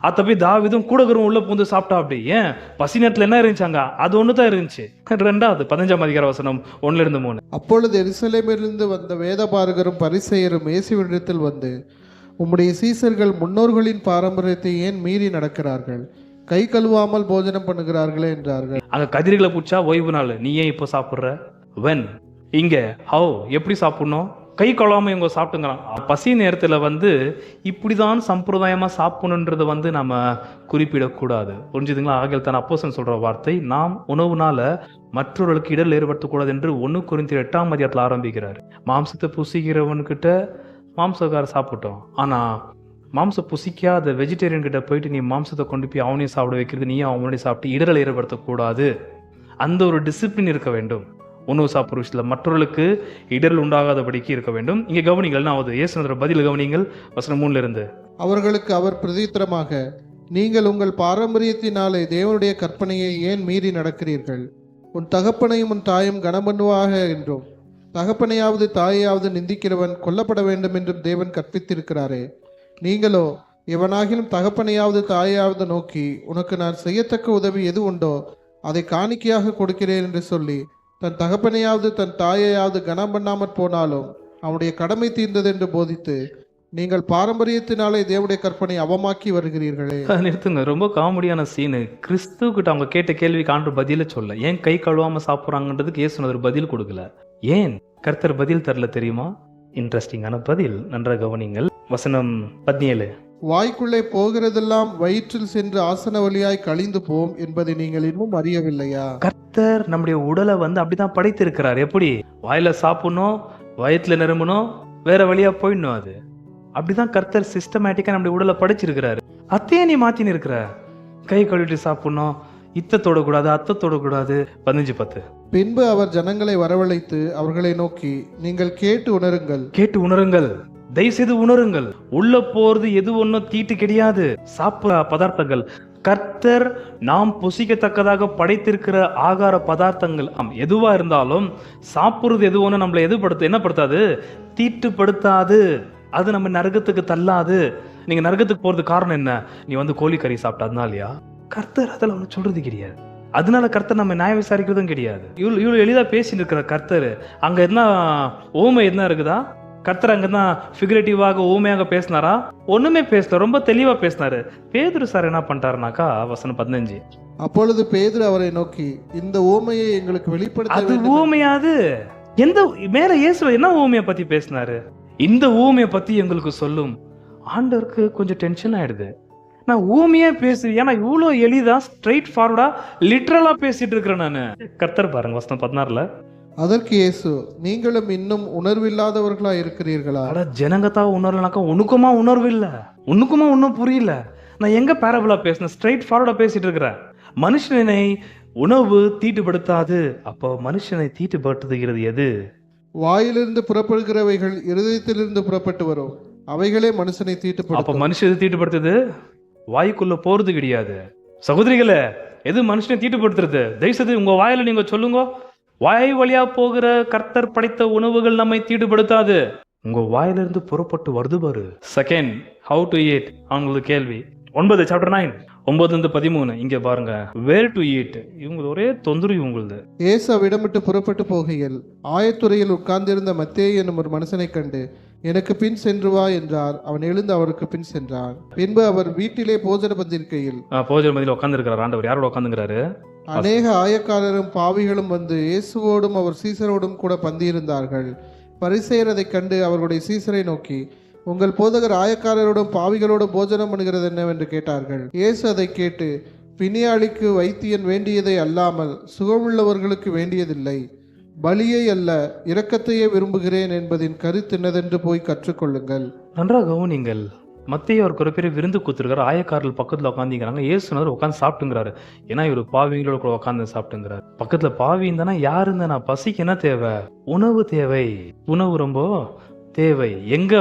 அதை போய் தாவீதும் கூட உள்ள பூந்து சாப்பிட்டா. அப்படி ஏன்? பசி நேரத்தில் என்ன இருந்துச்சாங்க? அது ஒண்ணுதான் இருந்துச்சு. 2வது 15ஆம் அதிகார வசனம் 1-3. அப்பொழுது எருசலேமிலிருந்து வந்த வேதபாரகரும் பரிசேயரும் இயேசுவினிடத்தில் வந்து, உம்முடைய சீசர்கள் முன்னோர்களின் பாரம்பரியத்தை ஏன் மீறி நடக்கிறார்கள்? கை கழுவாமல் போஜனம் பண்ணுகிறார்களே என்றார்கள். அங்க கதிர்களை பூச்சா ஓய்வு நாள், நீ ஏன் இப்போ சாப்பிடுற? வென் இங்க ஹவ் எப்படி சாப்பிடணும்? கை கழுவாம இவங்க சாப்பிட்டுங்கிறான். பசி நேரத்துல இப்படிதான் சம்பிரதாயமா சாப்பிடணுன்றது நம்ம குறிப்பிடக்கூடாது. புரிஞ்சுதுங்களா? ஆகிய தான் அப்போஸ்தலன் சொல்ற வார்த்தை, நாம் உணவுனால மற்றவர்களுக்கு இடர் ஏற்படுத்தக்கூடாது என்று 1 கொரிந்தியர் 8ஆம் அதிகாரத்தில் ஆரம்பிக்கிறார். மாம்சத்தை புசிக்கிறவன்கிட்ட மாம்சக்கார சாப்பிட்டோம், ஆனா மாம்சம் புசிக்காத வெஜிடேரியன் கிட்ட போயிட்டு நீ மாம்சத்தை கொண்டு போய் அவனையும் சாப்பிட வைக்கிறது, நீயும் அவனுடைய சாப்பிட்டு இடர்களை ஏற்படுத்தக்கூடாது. அந்த ஒரு டிசிப்ளின் இருக்க வேண்டும். உணவு சாப்பிட்ற விஷயத்தில் மற்றவர்களுக்கு இடர்கள் உண்டாகாதபடிக்கு இருக்க வேண்டும். இங்கே கவனிங்கள், நான் இயேசுநாதர் பதில் கவனிங்கள். வசனம் 3-இருந்து. அவர்களுக்கு அவர் பிரதித்திரமாக, நீங்கள் உங்கள் பாரம்பரியத்தினாலே தேவனுடைய கற்பனையை ஏன் மீறி நடக்கிறீர்கள்? உன் தகப்பனையும் உன் தாயும் கனமண்ணுவாக என்றும் தகப்பனையாவது தாயையாவது நிந்திக்கிறவன் கொல்லப்பட வேண்டும் என்றும் தேவன் கற்பித்திருக்கிறாரே. நீங்களோ எவனாகிலும் தகப்பனையாவது தாயையாவது நோக்கி, உனக்கு நான் செய்யத்தக்க உதவி எது உண்டோ அதை காணிக்கையாக கொடுக்கிறேன் என்று சொல்லி தன் தகப்பனையாவது தன் தாயையாவது கனம் பண்ணாமற் போனாலும் அவனுடைய கடமை தீர்ந்தது என்று போதித்து நீங்கள் பாரம்பரியத்தினாலே தேவனுடைய கற்பனை அவமாக்கி வருகிறீர்களே. நிறுத்துங்க, ரொம்ப காமெடியான சீனு. கிறிஸ்துக்கிட்ட அவங்க கேட்ட கேள்விக்கு ஆண்டவர் பதில சொல்ல. ஏன் கை கழுவாம சாப்பிட்றாங்கன்றதுக்கு இயேசுநாதர் பதில் கொடுக்கல. ஏன் கர்த்தர் பதில் தரல தெரியுமா? இன்ட்ரெஸ்டிங்கான பதில், நன்றாக கவனிங்கள். வசனம் 17. வாய்க்குள்ளே போகிறதெல்லாம் வயிற்றில் சென்று ஆசன வழியாய் கழிந்து போம் என்பதை நீங்கள் இன்னும் அறியவில்லையா? கர்த்தர் நம்முடைய உடலை அப்படிதான் படைத்திருக்கிறார். எப்படி? வாயில சாப்பிடணும், வயிற்றுல நிரம்பணும், வேற வழியா போயிடணும். அது அப்படிதான் கர்த்தர் சிஸ்டமேட்டிக்கா நம்முடைய உடலை படைச்சிருக்கிறாரு. அத்தையே நீ மாத்தின்னு இருக்கிற. கை கழுவிட்டு சாப்பிடணும், இத்த தொடக்கூடாது, அத்தை தொடக்கூடாது. 15-10. பின்பு அவர் ஜனங்களை வரவழைத்து அவர்களை நோக்கி, நீங்கள் கேட்டு உணருங்கள், தயவு செய்து உணருங்கள். உள்ள போறது எது ஒன்றும் தீட்டு கிடையாது. சாப்பிட பதார்த்தங்கள் கர்த்தர் நாம் புசிக்கத்தக்கதாக படைத்திருக்கிற ஆகார பதார்த்தங்கள் எதுவா இருந்தாலும் சாப்பிடுறது எது ஒன்று நம்மளை என்னப்படுத்தாது, தீட்டுப்படுத்தாது. அது நம்ம நரகத்துக்கு தள்ளாது. நீங்க நரகத்துக்கு போறது காரணம் என்ன? நீ கோழிக்கறி சாப்பிட்டதுனாலயா? கர்த்தர் அதெல்லாம் ஒன்று சொல்றது கிடையாது. அதனால கர்த்தர் நம்ம நியாயம் விசாரிக்கிறதும் கிடையாது. இவ்வளவு எளிதா பேசிட்டு இருக்கிற கர்த்தர் அங்க என்ன ஓமை என்ன இருக்குதா? கர்த்தர் அங்கதான் ஃபிகரேட்டிவாக ஊமையாக பேசினாரா? ஒண்ணுமே பேசல, ரொம்ப தெளிவா பேசினாரு. பேதுரு சார் என்ன பண்ணிட்டாருனாக்கா, வசனம் 15, அப்பொழுது பேதுரு அவரை நோக்கி, இந்த ஊமையை எங்களுக்கு வெளிப்படுத்த அது வேண்டும். ஊமையாது. எந்த மேல இயேசு என்ன ஊமையை பத்தி பேசினாரு? இந்த ஊமையை பத்தி எங்களுக்கு சொல்லும். ஆண்டவருக்கு கொஞ்சம் டென்ஷன் ஆயிடுது. நான் ஊமையா பேசு, ஏன்னா இவ்வளவு எளிதா ஸ்ட்ரைட் ஃபார்வர்டா லிட்டரலா பேசிட்டு இருக்கிறேன் நானு. கர்த்தர் பாருங்க வசனம் 16. அதற்கு இயேசு, நீங்களும் இன்னும் உணர்வில்லாதவர்களா இருக்கிறீர்களா? அட ஜனங்கத்தா உணர்வுனாக்கா உனக்குமா உணர்வு இல்ல, உனக்குமா ஒன்றும் புரியல. நான் எங்க பேரபிளா பேசினேன்? ஸ்ட்ரைட் ஃபார்வர்டா பேசிட்டு இருக்கிறேன். மனுஷனை உணவு தீட்டுப்படுத்தாது. அப்போ மனுஷனை தீட்டுப்படுத்துகிறது எது? வாயிலிருந்து புறப்படுகிறவைகள் இருதயத்திலிருந்து புறப்பட்டு வரும், அவைகளே மனுஷனை அப்ப தீட்டுப்படுத்தும். மனுஷன் தீட்டுப்படுத்துது வாய்க்குள்ள போறது கிடையாது. சகோதரிகளே, எது மனுஷனை தீட்டுப்படுத்துறது? தயவுசெய்து உங்க வாயில நீங்க சொல்லுங்க, வாய் வழியா போகிற கர்த்தர் படைத்த உணவுகள் நம்மை தீட்டுப்படுத்தாது. உங்க வாயிலிருந்து புறப்பட்டு வருது பாரு. செகண்ட், ஹவு டு ஈட் அவங்களுக்கு கேள்வி. 9 சாப்டர் 9 9-13 இங்க பாருங்க. வேர் டு ஈட், இவங்க ஒரே தொந்தரவு இவங்களுது. இயேசு அவ்விடமிட்டு புறப்பட்டு போகையில் ஆயத்துறையில் உட்கார்ந்திருந்த மத்தேயு என்னும் ஒரு மனுஷனை கண்டு, எனக்கு பின் சென்று வா என்றார். அவன் எழுந்து அவருக்கு பின் சென்றான். பின்பு அவர் வீட்டிலே போஜன பந்திருக்கையில் போஜன மதியில் உட்கார்ந்து இருக்கிறார் ஆண்டவர். யாரோட உட்காந்துங்கிறாரு? அநேக ஆயக்காரரும் பாவிகளும் வந்து இயேசுவோடும் அவர் சீசரோடும் கூட பந்தியிருந்தார்கள். பரிசேயர் அதைக் கண்டு அவர்களுடைய சீசரை நோக்கி, உங்கள் போதகர் ஆயக்காரரோடும் பாவிகளோடும் போஜனம் பண்ணுகிறது என்னவென்று கேட்டார்கள். இயேசு அதை கேட்டு, பிணியாளிக்கு வைத்தியன் வேண்டியதை அல்லாமல் சுகமுள்ளவர்களுக்கு வேண்டியதில்லை, பலியை அல்ல இரக்கத்தையே விரும்புகிறேன் என்பதின் கருத்து என்னதென்று போய் கற்றுக்கொள்ளுங்கள். நன்றாக கவனிங்கள். மத்திய அவருக்கு ஒரு பெரிய விருந்து கொடுத்துருக்காரு. ஆயக்காரர்கள் பக்கத்துல உட்காந்துக்கிறாங்க. இயேசுனர் உட்காந்து சாப்பிட்டுங்கிறாரு. ஏன்னா இவர் பாவிங்களோட கூட உட்காந்து சாப்பிட்டுங்கிறாரு. பக்கத்துல பாவி இருந்தானா யாரு இருந்தா, பசிக்கு என்ன தேவை? உணவு தேவை. உணவு ரொம்ப தேவை. எங்க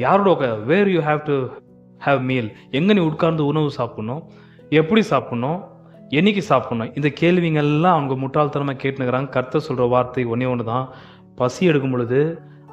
யாரோட where you have to have meal, எங்க நீ உட்கார்ந்து உணவு சாப்பிடணும், எப்படி சாப்பிடணும், என்னைக்கு சாப்பிடணும், இந்த கேள்விங்கள்லாம் அவங்க முட்டாள்தனமா கேட்டுனுக்கிறாங்க. கர்த்தர் சொல்ற வார்த்தை ஒன்று தான், பசி எடுக்கும் பொழுது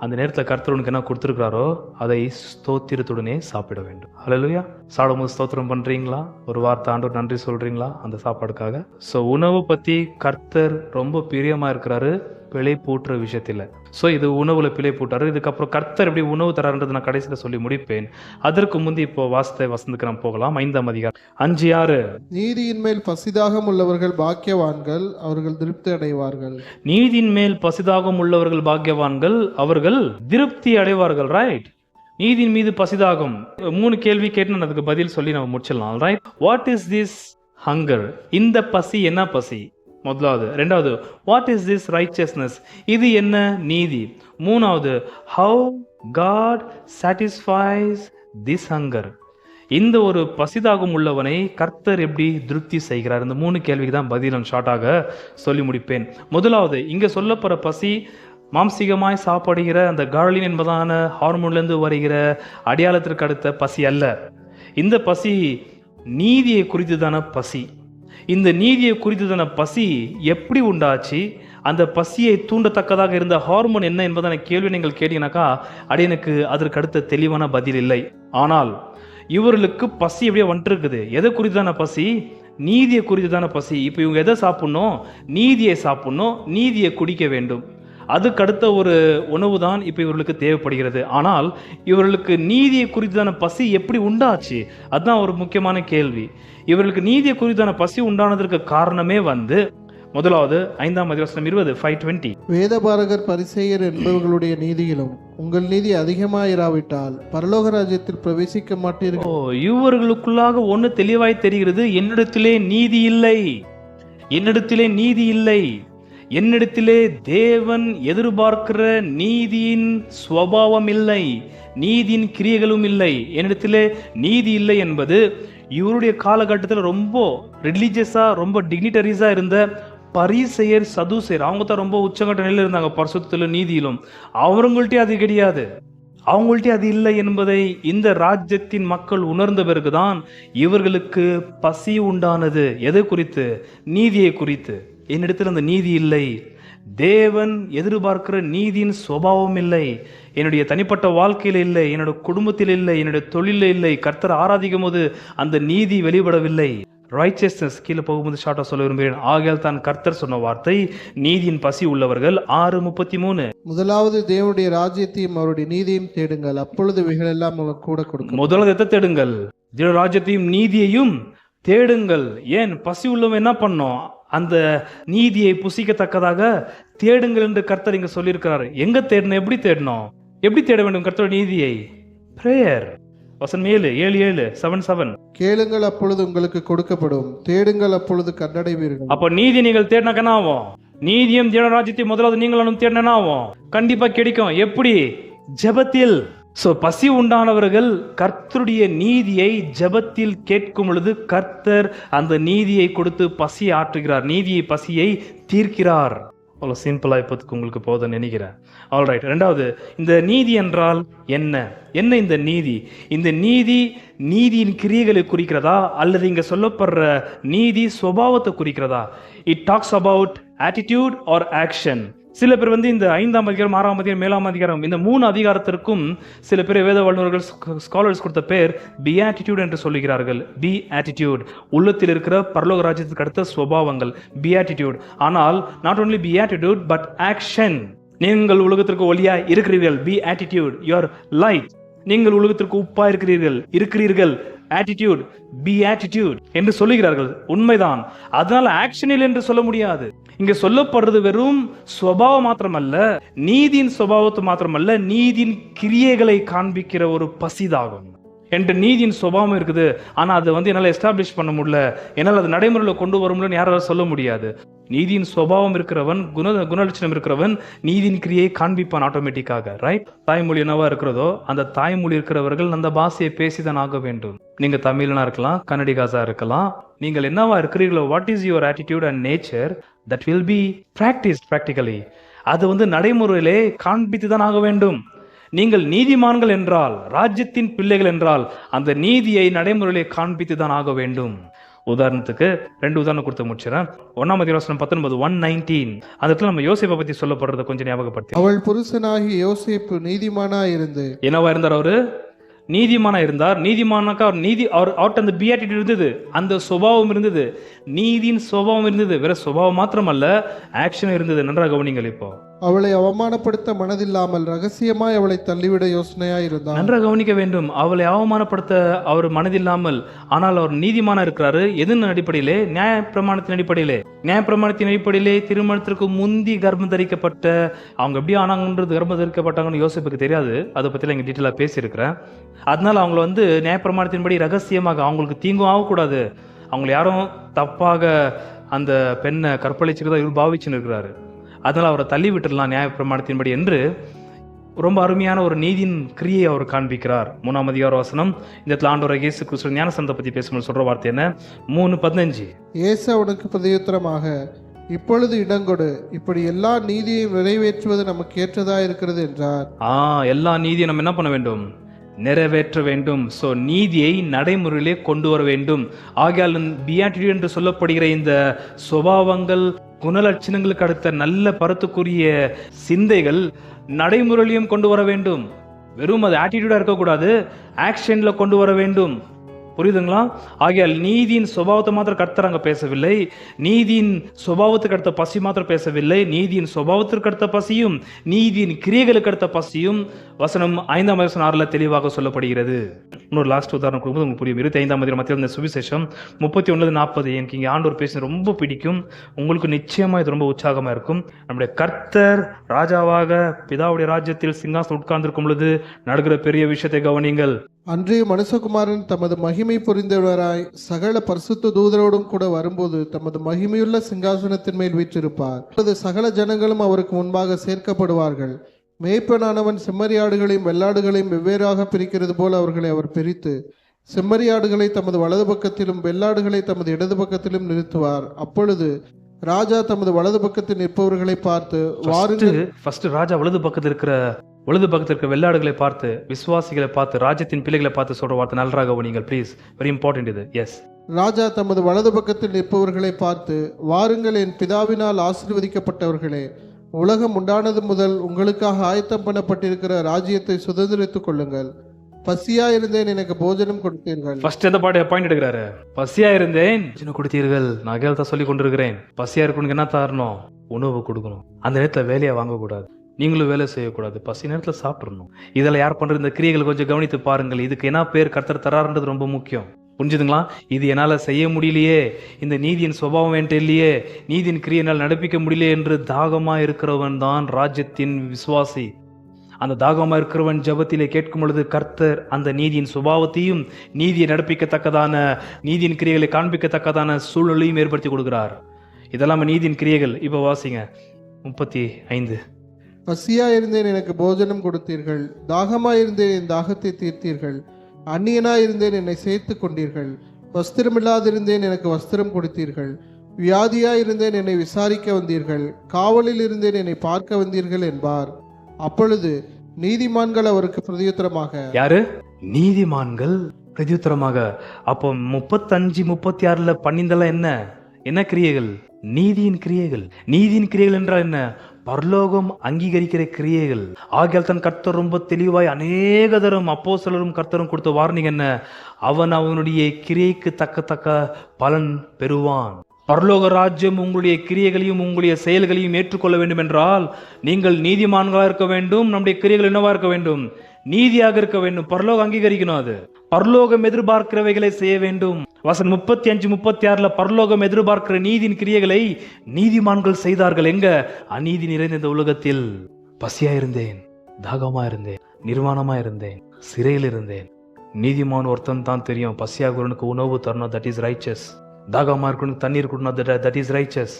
அந்த நேரத்தில் கர்த்தர் உனக்கு என்ன கொடுத்துருக்கிறாரோ அதை ஸ்தோத்திரத்துடனே சாப்பிட வேண்டும். ஹல்லேலூயா. சாப்பிடும்போது ஸ்தோத்திரம் பண்றீங்களா? ஒரு வார்த்தை ஆண்டவர் நன்றி சொல்றீங்களா அந்த சாப்பாடுக்காக? ஸோ உணவு பத்தி கர்த்தர் ரொம்ப பிரியமா இருக்கிறாரு, பிழை பூட்டுற விஷயத்தில். ஸோ இது உணவுல பிழை பூட்டாரு. இதுக்கப்புறம் கர்த்தர் எப்படி உணவு தராருன்றது நான் கடைசியில் சொல்லி முடிப்பேன். அதற்கு முந்தி இப்போ வசந்துக்கு நாம் போகலாம். 5ஆம் அதிகாரம் 5:6. நீதியின் மேல் பசிதாகம் உள்ளவர்கள் பாக்கியவான்கள், அவர்கள் திருப்தி அடைவார்கள். நீதியின் மேல் பசிதாகம் உள்ளவர்கள் பாக்கியவான்கள், அவர்கள் திருப்தி அடைவார்கள். ரைட். நீதியின் மீது பசிதாகம். 3 கேள்வி கேட்டு அதுக்கு பதில் சொல்லி நம்ம முடிச்சிடலாம். Right. What is this hunger? இந்த பசி என்ன பசி? முதலாவது. ரெண்டாவது, வாட் இஸ் திஸ் ரைச்சஸ்னஸ்? இது என்ன நீதி? மூணாவது, how God satisfies this hunger? இந்த ஒரு பசிதாகம் உள்ளவனை கர்த்தர் எப்படி திருப்தி செய்கிறார்? இந்த 3 கேள்விக்கு தான் பதில் நான் ஷார்ட்டாக சொல்லி முடிப்பேன். முதலாவது, இங்க சொல்லப்படுற பசி மாம்சீகமாய் சாப்பிடுகிற அந்த கார்லின் என்பதான ஹார்மோன்லேருந்து வருகிற அடையாளத்திற்கு அடுத்த பசி அல்ல. இந்த பசி நீதியை குறித்துதான பசி. இந்த நீதியை குறித்துதான பசி எப்படி உண்டாச்சு? அந்த பசியை தூண்டத்தக்கதாக இருந்த ஹார்மோன் என்ன என்பதான கேள்வி நீங்கள் கேட்டீங்கன்னாக்கா எனக்கு அதற்கு அடுத்த தெளிவான பதில் இல்லை. ஆனால் இவர்களுக்கு பசி எப்படியே வந்துருக்குது. எதை குறித்துதான பசி? நீதியை குறித்துதான பசி. இப்போ இவங்க எதை சாப்பிடணும்? நீதியை சாப்பிடணும், நீதியை குடிக்க வேண்டும். அதுக்கு அடுத்த ஒரு உணவு தான் இப்போ இவர்களுக்கு தேவைப்படுகிறது. ஆனால் இவர்களுக்கு நீதியை குறித்தான பசி எப்படி உண்டாச்சு? அதுதான் ஒரு முக்கியமான கேள்வி. இவர்களுக்கு நீதியை குறித்தான பசி உண்டானதற்கு காரணமே முதலாவது 5ஆம் அதிகாரம் 20 5:20. வேதபாரகர் பரிசேயர் என்பவர்களுடைய நீதியிலும் உங்கள் நீதி அதிகமாயிராவிட்டால் பரலோக ராஜ்யத்தில் பிரவேசிக்க மாட்டீர்கள். இவர்களுக்குள்ளாக ஒன்று தெளிவாய் தெரிகிறது, என்னிடத்திலே நீதி இல்லை, என்னிடத்திலே நீதி இல்லை. என்னிடத்திலே தேவன் எதிர்பார்க்கிற நீதியின் சுபாவம் இல்லை, நீதியின் கிரியைகளும் இல்லை. என்னிடத்திலே நீதி இல்லை என்பது இவருடைய காலகட்டத்தில் ரொம்ப ரிலீஜியஸா, ரொம்ப டிக்னிட்டரிஸா இருந்த பரிசேயர் சதுசேயர், அவங்க தான் ரொம்ப உச்சகட்ட நிலையில் இருந்தாங்க பரிசுத்தத்திலும் நீதியிலும். அவங்கள்ட்டே அது கிடையாது, அவங்கள்ட்டே அது இல்லை என்பதை இந்த ராஜ்யத்தின் மக்கள் உணர்ந்த பிறகுதான் இவர்களுக்கு பசி உண்டானது. எதை குறித்து? நீதியை குறித்து. என்னிடத்தில் அந்த நீதி இல்லை, தேவன் எதிர்பார்க்கிற நீதியின் சுபாவம் இல்லை, என்னுடைய தனிப்பட்ட வாழ்க்கையில் இல்லை, என்னோட குடும்பத்தில் இல்லை, என்னுடைய தொழிலில் இல்லை, கர்த்தர் ஆராதிக்கும் போது அந்த நீதி வெளிப்படவில்லை. ரைச்சியஸ்னஸ் கீழே போகும்போது ஷார்ட்டா சொல்ல விரும்புகிறேன். ஆகையால் தான் கர்த்தர் சொன்ன வார்த்தை, நீதியின் பசி உள்ளவர்கள் 6:33. முதலாவது தேவனுடைய ராஜ்யத்தையும் அவருடைய நீதியையும் தேடுங்கள், அப்பொழுது இவைகளெல்லாம் உங்களுக்கு கூட கொடுக்கும். முதல்ல எதை தேடுங்கள்? தேவ ராஜ்யத்தையும் நீதியையும் தேடுங்கள். ஏன்? பசி உள்ளவன் என்ன பண்ணோம்? அந்த நீதியை புசிக்கத்தக்கதாக தேடுங்கள் என்று கர்த்தர் இங்க சொல்லியிருக்கிறார். எங்க தேடணும்? எப்படி தேடணும்? எப்படி தேட வேண்டும் கர்த்தருடைய நீதியை? பிரேயர். வசனம் 7:7 கேளுங்கள் அப்பொழுது உங்களுக்கு கொடுக்கப்படும், தேடுங்கள் அப்பொழுது கண்டடைவீர்கள். அப்போ நீதி நீங்கள் தேடினாக்க என்ன ஆகும்? நீதியும் தேவ ராஜ்யத்தையும் முதலாவது நீங்களும் தேடினா என்ன ஆகும்? கண்டிப்பா கிடைக்கும். எப்படி? ஜெபத்தில். சோ பசி உண்டானவர்கள் கர்த்தருடைய நீதியை ஜெபத்தில் கேட்கும் பொழுது கர்த்தர் அந்த நீதியை கொடுத்து பசி ஆற்றுகிறார், நீதியை பசியை தீர்க்கிறார். அவ்வளோ சிம்பிளா இப்போதுக்கு உங்களுக்கு போதும்னு நினைக்கிறேன். ஆல்ரைட். ரெண்டாவது, இந்த நீதி என்றால் என்ன? என்ன இந்த நீதி? இந்த நீதி நீதியின் கிரியைகளை குறிக்கிறதா அல்லது இங்க சொல்லப்படுற நீதி சுபாவத்தை குறிக்கிறதா? It talks about attitude or action. சில பேர் இந்த 5ஆம் அதிகாரம், 6ஆம் அதிகாரம், 7ஆம் அதிகாரம், இந்த 3 அதிகாரத்திற்கும் சில பேர் வேத வல்லுநர்கள் ஸ்காலர்ஸ் கொடுத்த பேர் பியாட்டிடியூட் என்று சொல்லுகிறார்கள். பி ஆட்டிடியூட், உள்ளத்தில் இருக்கிற பரலோக ராஜ்யத்துக்கு அடுத்த சுபாவங்கள், பியாட்டிடியூட். ஆனால் not only beatitude but action. நீங்கள் உலகத்திற்கு ஒளியா இருக்கிறீர்கள், பி ஆட்டிடியூட். Your light. நீங்கள் உலகத்திற்கு உப்பா இருக்கிறீர்கள், ஆட்டிடியூட், பி ஆட்டிடியூட் என்று சொல்லுகிறார்கள். உண்மைதான். அதனால ஆக்ஷனில் என்று சொல்ல முடியாது. இங்க சொல்லப்படுறது வெறும் சுபாவம் மாத்திரமல்ல, நீதியின் சுபாவத்தை மாத்திரமல்ல, நீதியின் கிரியைகளை காண்பிக்கிற ஒரு பசிதாகும். என்ற நீதியின் சுபாவம் இருக்குது, ஆனா அதை என்னால் எஸ்டாப்ளிஷ் பண்ண முடியல, என்னால் அது நடைமுறையில் கொண்டு வர முடியலன்னு யாராலும் சொல்ல முடியாது. நீதியின் சுபாவம் இருக்கிறவன், குணலட்சணம் இருக்கிறவன் நீதியின் கிரியை காண்பிப்பான் ஆட்டோமேட்டிக்காக. ரைட்? தாய்மொழி என்னவா இருக்கிறதோ அந்த தாய்மொழி இருக்கிறவர்கள் அந்த பாஷையை பேசிதான் ஆக வேண்டும். நீங்க தமிழனா இருக்கலாம், கன்னடிகாசா இருக்கலாம், நீங்கள் என்னவா இருக்கிறீர்களோ, what is your attitude and nature, that will be practised practically. அது நடைமுறையிலே காண்பித்து தான் ஆக வேண்டும். நீங்கள் நீதிமான்கள் என்றால், ராஜ்யத்தின் பிள்ளைகள் என்றால், அந்த நீதியை நடைமுறையிலே காண்பித்து தான் ஆக வேண்டும். உதாரணத்துக்கு 2 உதாரணம் கொடுத்து முடிச்சிடறேன். 1ஆம் அதிகாரம் 19, 1:19. அந்த இடத்துல நம்ம யோசேப்பை பத்தி சொல்லப்படுறத கொஞ்சம் ஞாபகப்படுத்தி. அவள் புருஷனாகி யோசேப்பு நீதிமானா இருந்து. என்னவா இருந்தார்? அவரு நீதிமானா இருந்தார். நீதிமானாக்கா அவர் அவர்கிட்ட அந்த பியாட்டிட்யூட் இருந்தது, அந்த சுபாவம் இருந்தது, நீதியின் சுபாவம் இருந்தது. வேற சுபாவம் மாத்திரமல்ல, ஆக்ஷன் இருந்தது. நன்றாக கவனிங்கள். இப்போ அவளை அவமானப்படுத்த மனதில்லாமல் ரகசியமாய் அவளை தள்ளிவிட யோசனையா இருந்தார். நன்றாக கவனிக்க வேண்டும். அவளை அவமானப்படுத்த அவர் மனதில்லாமல், ஆனால் அவர் நீதிமானா இருக்கிறாரு. எதன் அடிப்படையிலே? நியாயப்பிரமாணத்தின் அடிப்படையிலே. நியாயப்பிரமாணத்தின் அடிப்படையிலே திருமணத்திற்கு முந்தி கர்ப்பம் தரிக்கப்பட்ட, அவங்க எப்படி ஆனாங்கன்றது, கர்ப்பம் தரிக்கப்பட்டாங்கன்னு யோசிப்புக்கு தெரியாது. அதை பத்தி இங்க டீட்டெயிலா பேசியிருக்கிறேன். அதனால அவங்கள நியாயப்பிரமாணத்தின்படி ரகசியமாக, அவங்களுக்கு தீங்கும் ஆகக்கூடாது, அவங்களை யாரும் தப்பாக அந்த பெண்ணை கற்பழிச்சுக்கிறதா இவர் பாவிச்சுன்னு இருக்கிறாரு. அதனால அவரை தள்ளி விட்டுடலாம் நியாயப்பிரமாணத்தின்படி என்று ரொம்ப அருமையான ஒரு நீதியின் கிரியை அவர் காண்பிக்கிறார். 3ஆம் அதிகார வசனம். இந்த இடத்துல ஆண்டவர் இயேசு கிறிஸ்து ஞானஸ்நானத்தை பத்தி பேசும்போது சொல்ற வார்த்தை என்ன? 3:15. இயேசு அவனுக்கு பிரதியுத்தரமாக, இப்பொழுது இடங்கொடு, இப்படி எல்லா நீதியையும் நிறைவேற்றுவது நமக்கு ஏற்றதா இருக்கிறது என்றார். எல்லா நீதியை நம்ம என்ன பண்ண வேண்டும்? நிறைவேற்ற வேண்டும். சோ நீதியை நடைமுறையிலே கொண்டு வர வேண்டும். ஆகையால் பியாட்டிட்யூட் என்று சொல்லப்படுகிற இந்த சுபாவங்கள், குணலட்சணங்களுக்கு அடுத்த நல்ல பரத்துக்குரிய சிந்தைகள் நடைமுறையிலையும் கொண்டு வர வேண்டும். வெறும் அது ஆட்டிடியூடா இருக்கக்கூடாது, ஆக்ஷன்ல கொண்டு வர வேண்டும். புரியுதுங்களா? ஆகையால் நீதியின் சுபாவத்தை மாத்திரம் கர்த்தர் அங்க பேசவில்லை, நீதியின் சுபாவத்துக்கு அடுத்த பசி மாத்திரம் பேசவில்லை, நீதியின் சுபாவத்திற்கு அடுத்த பசியும் நீதியின் கிரியைகளுக்கு அடுத்த பசியும் வசனம் 5ஆம் வசனம் 6ல் தெளிவாக சொல்லப்படுகிறது. இன்னொரு லாஸ்ட் உதாரணம் கொடுக்கும்போது உங்களுக்கு புரியும். 25ஆம் அதிகாரம் மத்திய சுவிசேஷம் 31-40. எனக்கு இங்கே ஆண்டவர் பேசுறது ரொம்ப பிடிக்கும். உங்களுக்கு நிச்சயமா இது ரொம்ப உற்சாகமா இருக்கும். நம்முடைய கர்த்தர் ராஜாவாக பிதாவுடைய ராஜ்யத்தில் சிங்காசனம் உட்கார்ந்திருக்கும் பொழுது நடக்கிற பெரிய விஷயத்தை கவனிங்கள். அன்றைய மனுஷகுமாரன் தமது மகிமை புரிந்தவராய் சகல பரிசுத்த தூதரோடும் கூட வரும்போது தமது மகிமையுள்ள சிங்காசனத்தின் மேல் வீற்றிருப்பார். அப்பொழுது சகல ஜனங்களும் அவருக்கு முன்பாக சேர்க்கப்படுவார்கள். மேய்ப்பனானவன் செம்மறியாடுகளையும் வெள்ளாடுகளையும் வெவ்வேறாக பிரிக்கிறது போல அவர்களை அவர் பிரித்து செம்மறியாடுகளை தமது வலது பக்கத்திலும் வெள்ளாடுகளை தமது இடது பக்கத்திலும் நிறுத்துவார். அப்பொழுது ராஜா தமது வலது பக்கத்தில் நிற்பவர்களை பார்த்து, வாருங்கள். ராஜா வலது பக்கத்தில் இருக்கிற வெள்ளாடுகளை பார்த்து, விசுவாசிகளை பார்த்து, ராஜ்யத்தின் பிள்ளைகளை பார்த்து சொல்ற வார்த்தை நன்றாக கவனிங்கள் ப்ளீஸ். வெரி இம்பார்ட்டன்ட் இது. எஸ். ராஜா தமது வலது பக்கத்தில் நிற்பவர்களை பார்த்து, வாருங்கள் என் பிதாவினால் ஆசீர்வதிக்கப்பட்டவர்களே, உலகம் உண்டானது முதல் உங்களுக்காக ஆயத்தம் பண்ணப்பட்டிருக்கிற ராஜ்யத்தை சுதந்திரித்துக் கொள்ளுங்கள். பசியா இருந்தேன் எனக்கு போஜனம் கொடுத்தீர்கள். ஃபர்ஸ்ட் எந்த பாயிண்ட் எடுக்கிறாரு? பசியா இருந்தேன் சின்ன கொடுத்தீர்கள். நான் கேள்வி சொல்லி கொண்டிருக்கிறேன். பசியா இருக்கணுங்க என்ன தரணும்? உணவு கொடுக்கணும். அந்த நேரத்துல வேலையை வாங்கக்கூடாது, நீங்களும் வேலை செய்யக்கூடாது, பசி நேரத்துல சாப்பிடணும். இதெல்லாம் யார் பண்ற இந்த கிரியைகள் கொஞ்சம் கவனித்து பாருங்கள். இதுக்கு என்ன பேர் கர்த்தர் தராருன்றது ரொம்ப முக்கியம். புரிஞ்சுதுங்களா? இது என்னால செய்ய முடியலையே, இந்த நீதியின் சுபாவம் என்கிட்ட இல்லையே, நீதியின் கிரியை என்னால் நடப்பிக்க முடியலையே என்று தாகமா இருக்கிறவன் தான் ராஜ்யத்தின் விசுவாசி. அந்த தாகமா இருக்கிறவன் ஜெபத்திலே கேட்கும் பொழுது கர்த்தர் அந்த நீதியின் சுபாவத்தையும் நீதியை நடப்பிக்கத்தக்கதான நீதியின் கிரியைகளை காண்பிக்கத்தக்கதான சூழ்நிலையும் ஏற்படுத்தி கொடுக்கிறார். இதெல்லாம் நீதியின் கிரியைகள். இப்ப வாசிங்க 35. பசியா இருந்தேன் எனக்கு போஜனம் கொடுத்தீர்கள், தாகமா இருந்தேன் என் தாகத்தை தீர்த்தீர்கள், அந்நியனா இருந்தேன் என்னை சேர்த்து கொண்டீர்கள், வஸ்திரமில்லாதிருந்தேன் எனக்கு வஸ்திரம் கொடுத்தீர்கள், வியாதியா இருந்தேன் என்னை விசாரிக்க வந்தீர்கள், காவலில் இருந்தேன் என்னை பார்க்க வந்தீர்கள் என்பார். அப்பொழுது நீதிமான்கள் அவருக்கு பிரதியுத்தரமாக. யாரு நீதிமான்கள்? பிரதியுத்தரமாக. அப்போ 35 36 பண்ணிந்தெல்லாம் என்ன கிரியைகள்? நீதியின் கிரியைகள். நீதியின் கிரியைகள் என்றால் என்ன? பரலோகம் அங்கீகரிக்கிற கிரியைகள். ஆகியால் தன் கர்த்தர் ரொம்ப தெளிவாய் அநேக தரம் அப்போஸ்தலரும் கர்த்தரும் கொடுத்த வார்னிங் என்ன? அவனுடைய கிரியைக்கு தக்க பலன் பெறுவான். பரலோக ராஜ்யம் உங்களுடைய கிரியைகளையும் உங்களுடைய செயல்களையும் ஏற்றுக்கொள்ள வேண்டும் என்றால் நீங்கள் நீதிமான்களாக இருக்க வேண்டும். நம்முடைய கிரியைகள் என்னவா இருக்க வேண்டும்? நீதியாக இருக்க வேண்டும். பரலோகம் அங்கீகரிக்கணும். அது பரலோகம் எதிர்பார்க்கிறவைகளை செய்ய வேண்டும். வசனம் 35 36 பரலோகம் எதிர்பார்க்கிற நீதியின் கிரியைகளை நீதிமான்கள் செய்தார்கள். எங்க? அநீதி நிறைந்த இந்த உலகத்தில். பசியா இருந்தேன், தாகமா இருந்தேன், நிர்வாணமா இருந்தேன், சிறையில் இருந்தேன். நீதிமான் ஒருத்தன் தான் தெரியும். பசியாகிறவனுக்கு உணவு தரணும், தட் இஸ் ரைச்சஸ். தாகமா இருக்கணும், தண்ணீர் கொடுக்கணும், தட் இஸ் ரைச்சஸ்.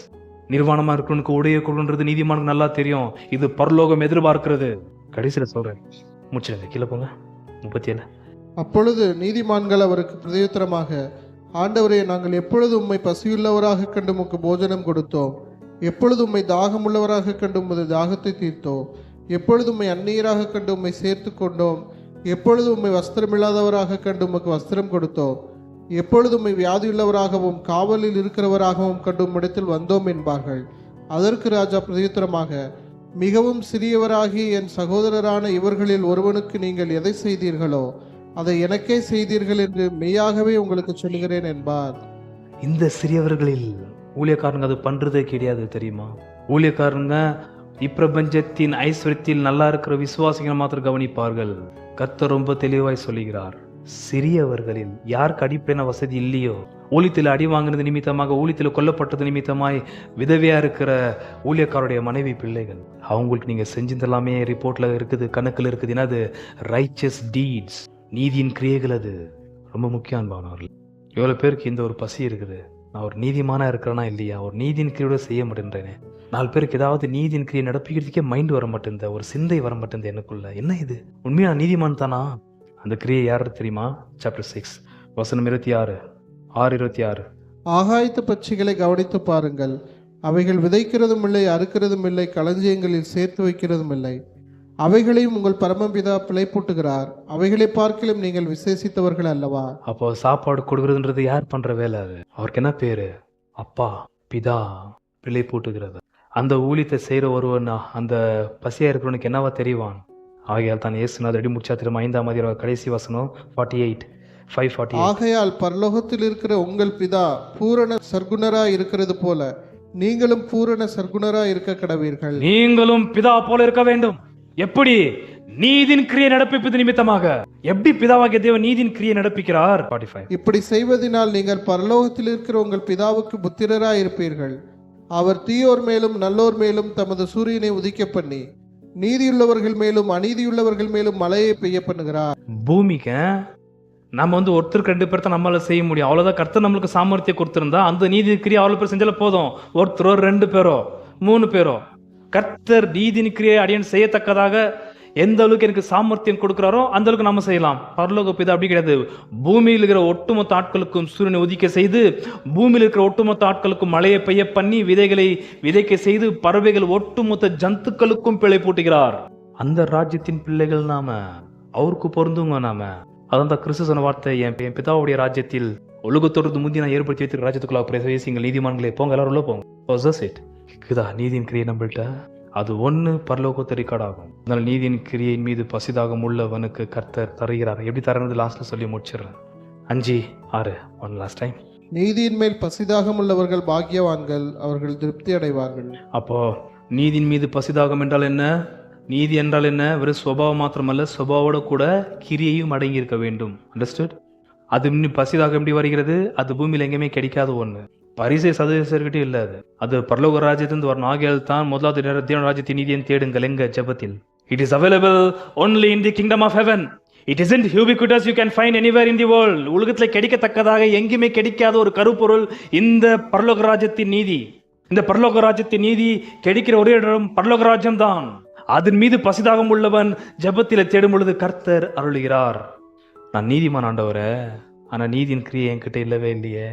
நிர்வாணமா இருக்கணுக்கு உடைய கொடுன்றது நீதிமானுக்கு நல்லா தெரியும். இது பரலோகம் எதிர்பார்க்கிறது. கடைசியில் சொல்றேன், முடிச்சிருங்க, கீழே போங்க 37. அப்பொழுது நீதிமான்கள் அவருக்கு பிரதியுத்தரமாக, ஆண்டவரே, நாங்கள் எப்பொழுது உம்மை பசியுள்ளவராக கண்டு உமக்கு போஜனம் கொடுத்தோம்? எப்பொழுது உம்மை தாகமுள்ளவராக கண்டு உமது தாகத்தை தீர்த்தோம்? எப்பொழுது உம்மை அந்நியராக கண்டு உம்மை சேர்த்து கொண்டோம்? எப்பொழுது உம்மை வஸ்திரமில்லாதவராக கண்டு உமக்கு வஸ்திரம் கொடுத்தோம்? எப்பொழுது உம்மை வியாதியுள்ளவராகவும் காவலில் இருக்கிறவராகவும் கண்டு உம்மிடத்தில் வந்தோம் என்பார்கள். அதற்கு ராஜா பிரதியுத்தரமாக, மிகவும் சிறியவராகி என் சகோதரரான இவர்களில் ஒருவனுக்கு நீங்கள் எதை செய்தீர்களோ அதை எனக்கே செய்தீர்கள் என்று மெய்யாகவே உங்களுக்கு சொல்லுகிறேன் என்பார். இந்த சிறியவர்களில் ஊழியக்காரங்க அது பண்றதே கிடையாது தெரியுமா? ஊழியக்காரங்க இப்பிரபஞ்சத்தின் ஐஸ்வர்யத்தில் நல்லா இருக்கிற விசுவாசிகள் மாத்திரம் கவனிப்பார்கள். கர்த்தர் ரொம்ப தெளிவாய் சொல்லுகிறார், சிறியவர்களில் யாருக்கு அடிப்பேன வசதி இல்லையோ, ஊழியத்தில் அடி வாங்கினது நிமித்தமாக, ஊழியத்தில் கொல்லப்பட்டது நிமித்தமாய் விதவையா இருக்கிற ஊழியக்காருடைய மனைவி பிள்ளைகள், அவங்களுக்கு நீங்க செஞ்சதெல்லாமே ரிப்போர்ட்ல இருக்குது, கணக்கில் இருக்குது. என்னது? ரைச்சஸ் டீட்ஸ், நீதியின் கிரியைகள். அது ரொம்ப முக்கியம் அன்பானவர்கள். எவ்வளவு பேருக்கு இந்த ஒரு பசி இருக்குது? நான் ஒரு நீதிமானா இருக்கிறேனா இல்லையா, ஒரு நீதியின் கிரியோட செய்ய மாட்டேன்றேனே. 4 பேருக்கு ஏதாவது நீதியின் கிரியை நடப்பிக்கிறதுக்கே மைண்ட் வர மாட்டேங்குது, ஒரு சிந்தை வர மாட்டேங்குது எனக்குள்ள. என்ன இது? உண்மையா நீதிமான் தானா? அந்த கிரியை யாரு தெரியுமா? சாப்டர் 6 வசனம் 26. ஆகாயத்து பட்சிகளை கவனித்து பாருங்கள், அவைகள் விதைக்கிறதும் இல்லை, அறுக்கிறதும் இல்லை, களஞ்சியங்களில் சேர்த்து வைக்கிறதும் இல்லை. அவைகளையும் உங்கள் பரமபிதா பிழைப்பூட்டுகிறார். அவைகளை பார்க்கலும் நீங்கள் விசேஷித்தவர்கள் அல்லவா? அப்போ சாப்பாடு கொடுக்கறதுன்றது யார் பண்ற வேலை? அது அவருக்கு என்ன பேரு? அப்பா பிதா பிள்ளை பூட்டுகிறது. அந்த ஊழியத்தை செய்யற ஒருவன் அந்த பசியா இருக்கிறவனுக்கு என்னவா தெரிவான்? ஆகையால் தான் இயேசுநாதர் அடி முடிச்சா திரும்ப 5ஆம் அதிகாரம் கடைசி வசனம் 5:48. ஆகையால் பரலோகத்தில் இருக்கிற உங்கள் பிதா பூரண சர்க்குணரா இருக்கிறது போல நீங்களும் பூரண சர்க்குணரா இருக்க கடவீர்கள். நீங்களும் பிதா போல இருக்க வேண்டும். எப்படி? நீதின் கிரியை நடப்பிப்பது நிமித்தமாக. எப்படி பிதாவாகிய தேவன் நீதின் கிரியை நடப்பிக்கிறார்? 45. இப்படி செய்வதனால் நீங்கள் பரலோகத்தில் இருக்கிற உங்கள் பிதாவுக்கு புத்திரரா இருப்பீர்கள். அவர் தீயோர் மேலும் நல்லோர் மேலும் தமது சூரியனை உதிக்க பண்ணி நீதியுள்ளவர்கள் மேலும் அநீதியுள்ளவர்கள் மேலும் மழையை பெய்ய பண்ணுகிறார். பூமிக்கு நம்ம ஒருத்தருக்கு 2 பேர் தான் நம்மளால செய்ய முடியும். அவ்வளவுதான். கர்த்தர் நம்மளுக்கு சாமர்த்தியம் கொடுத்திருந்தா அந்த நீதி கிரியை அவ்வளவு பேர் செஞ்சால போதும். ஒருத்தரோ 2 பேரோ 3 பேரோ கர்த்தர் நீதியின் கிரியை அடியன் செய்யத்தக்கதாக எந்த அளவுக்கு எனக்கு சாமர்த்தியம் கொடுக்கிறாரோ அந்த அளவுக்கு நம்ம செய்யலாம். பரலோக பிதா அப்படி கிடையாது. பூமியில் இருக்கிற ஒட்டுமொத்த ஆட்களுக்கும் சூரியனை உதிக்க செய்து, பூமியில் இருக்கிற ஒட்டுமொத்த ஆட்களுக்கும் மழையை பெய்ய பண்ணி, விதைகளை விதைக்க செய்து, பறவைகள் ஒட்டுமொத்த ஜந்துக்களுக்கும் பிழை பூட்டுகிறார். அந்த ராஜ்யத்தின் பிள்ளைகள் நாம, அவருக்கு பொருந்துங்க நாம. அதான் தான் கிறிஸ்து சொன்ன வார்த்தை, என் பிதாவுடைய ராஜ்யத்தில் உலகத்தோடு முந்தி நான் ஏற்படுத்தி வைத்திருக்கிற ராஜ்யத்துக்குள்ள பிரவேசிங்கள் நீதிமான்களே, போங்க எல்லாரும் உள்ள போங்க. நீதியின் கிரியை நம்மள்கிட்ட அது ஒன்று பரலோகத்தை ரெக்கார்ட் ஆகும். அதனால் நீதியின் கிரியையின் மீது பசிதாகம் உள்ளவனுக்கு கர்த்தர் தருகிறார். எப்படி தரது லாஸ்ட்ல சொல்லி முடிச்சிடுறேன். 5:6 ஒன் லாஸ்ட் டைம். நீதியின் மேல் பசிதாகம் உள்ளவர்கள் பாக்கியவான்கள், அவர்கள் திருப்தி அடைவார்கள். அப்போ நீதியின் மீது பசிதாகம் என்றால் என்ன? நீதி என்றால் என்ன? வெறும் சுபாவம் மாத்திரமல்ல, சுபாவோட கூட கிரியையும் அடங்கி இருக்க வேண்டும். அண்டர்ஸ்டுட்? அது இன்னும் பசிதாகம் எப்படி வருகிறது? அது பூமியில் எங்கேயுமே கிடைக்காத ஒன்று. பரிசை சதவீதர்கிட்டே இல்லை. அது பரலோக ராஜ்யத்திலிருந்து வரணும். ஆகியால் தான் முதலாவது தேவ ராஜ்யத்தின் நீதியை தேடுங்கள் எங்க ஜெபத்தில். It is available only in the kingdom of heaven. It isn't ubiquitous you can find anywhere in the world. உலகத்தில் கிடைக்கத்தக்கதாக எங்கேயுமே கிடைக்காத ஒரு கருப்பொருள் இந்த பரலோக ராஜ்யத்தின் நீதி. இந்த பரலோக ராஜ்யத்தின் நீதி கிடைக்கிற ஒரே இடம் பரலோக ராஜ்யம் தான். அதன் மீது பசிதாகம் உள்ளவன் ஜெபத்தில் தேடும் பொழுது கர்த்தர் அருளுகிறார். நான் நீதிமான் ஆண்டவரே, ஆனா நீதியின் கிரியை என்கிட்ட இல்லவே இல்லையே.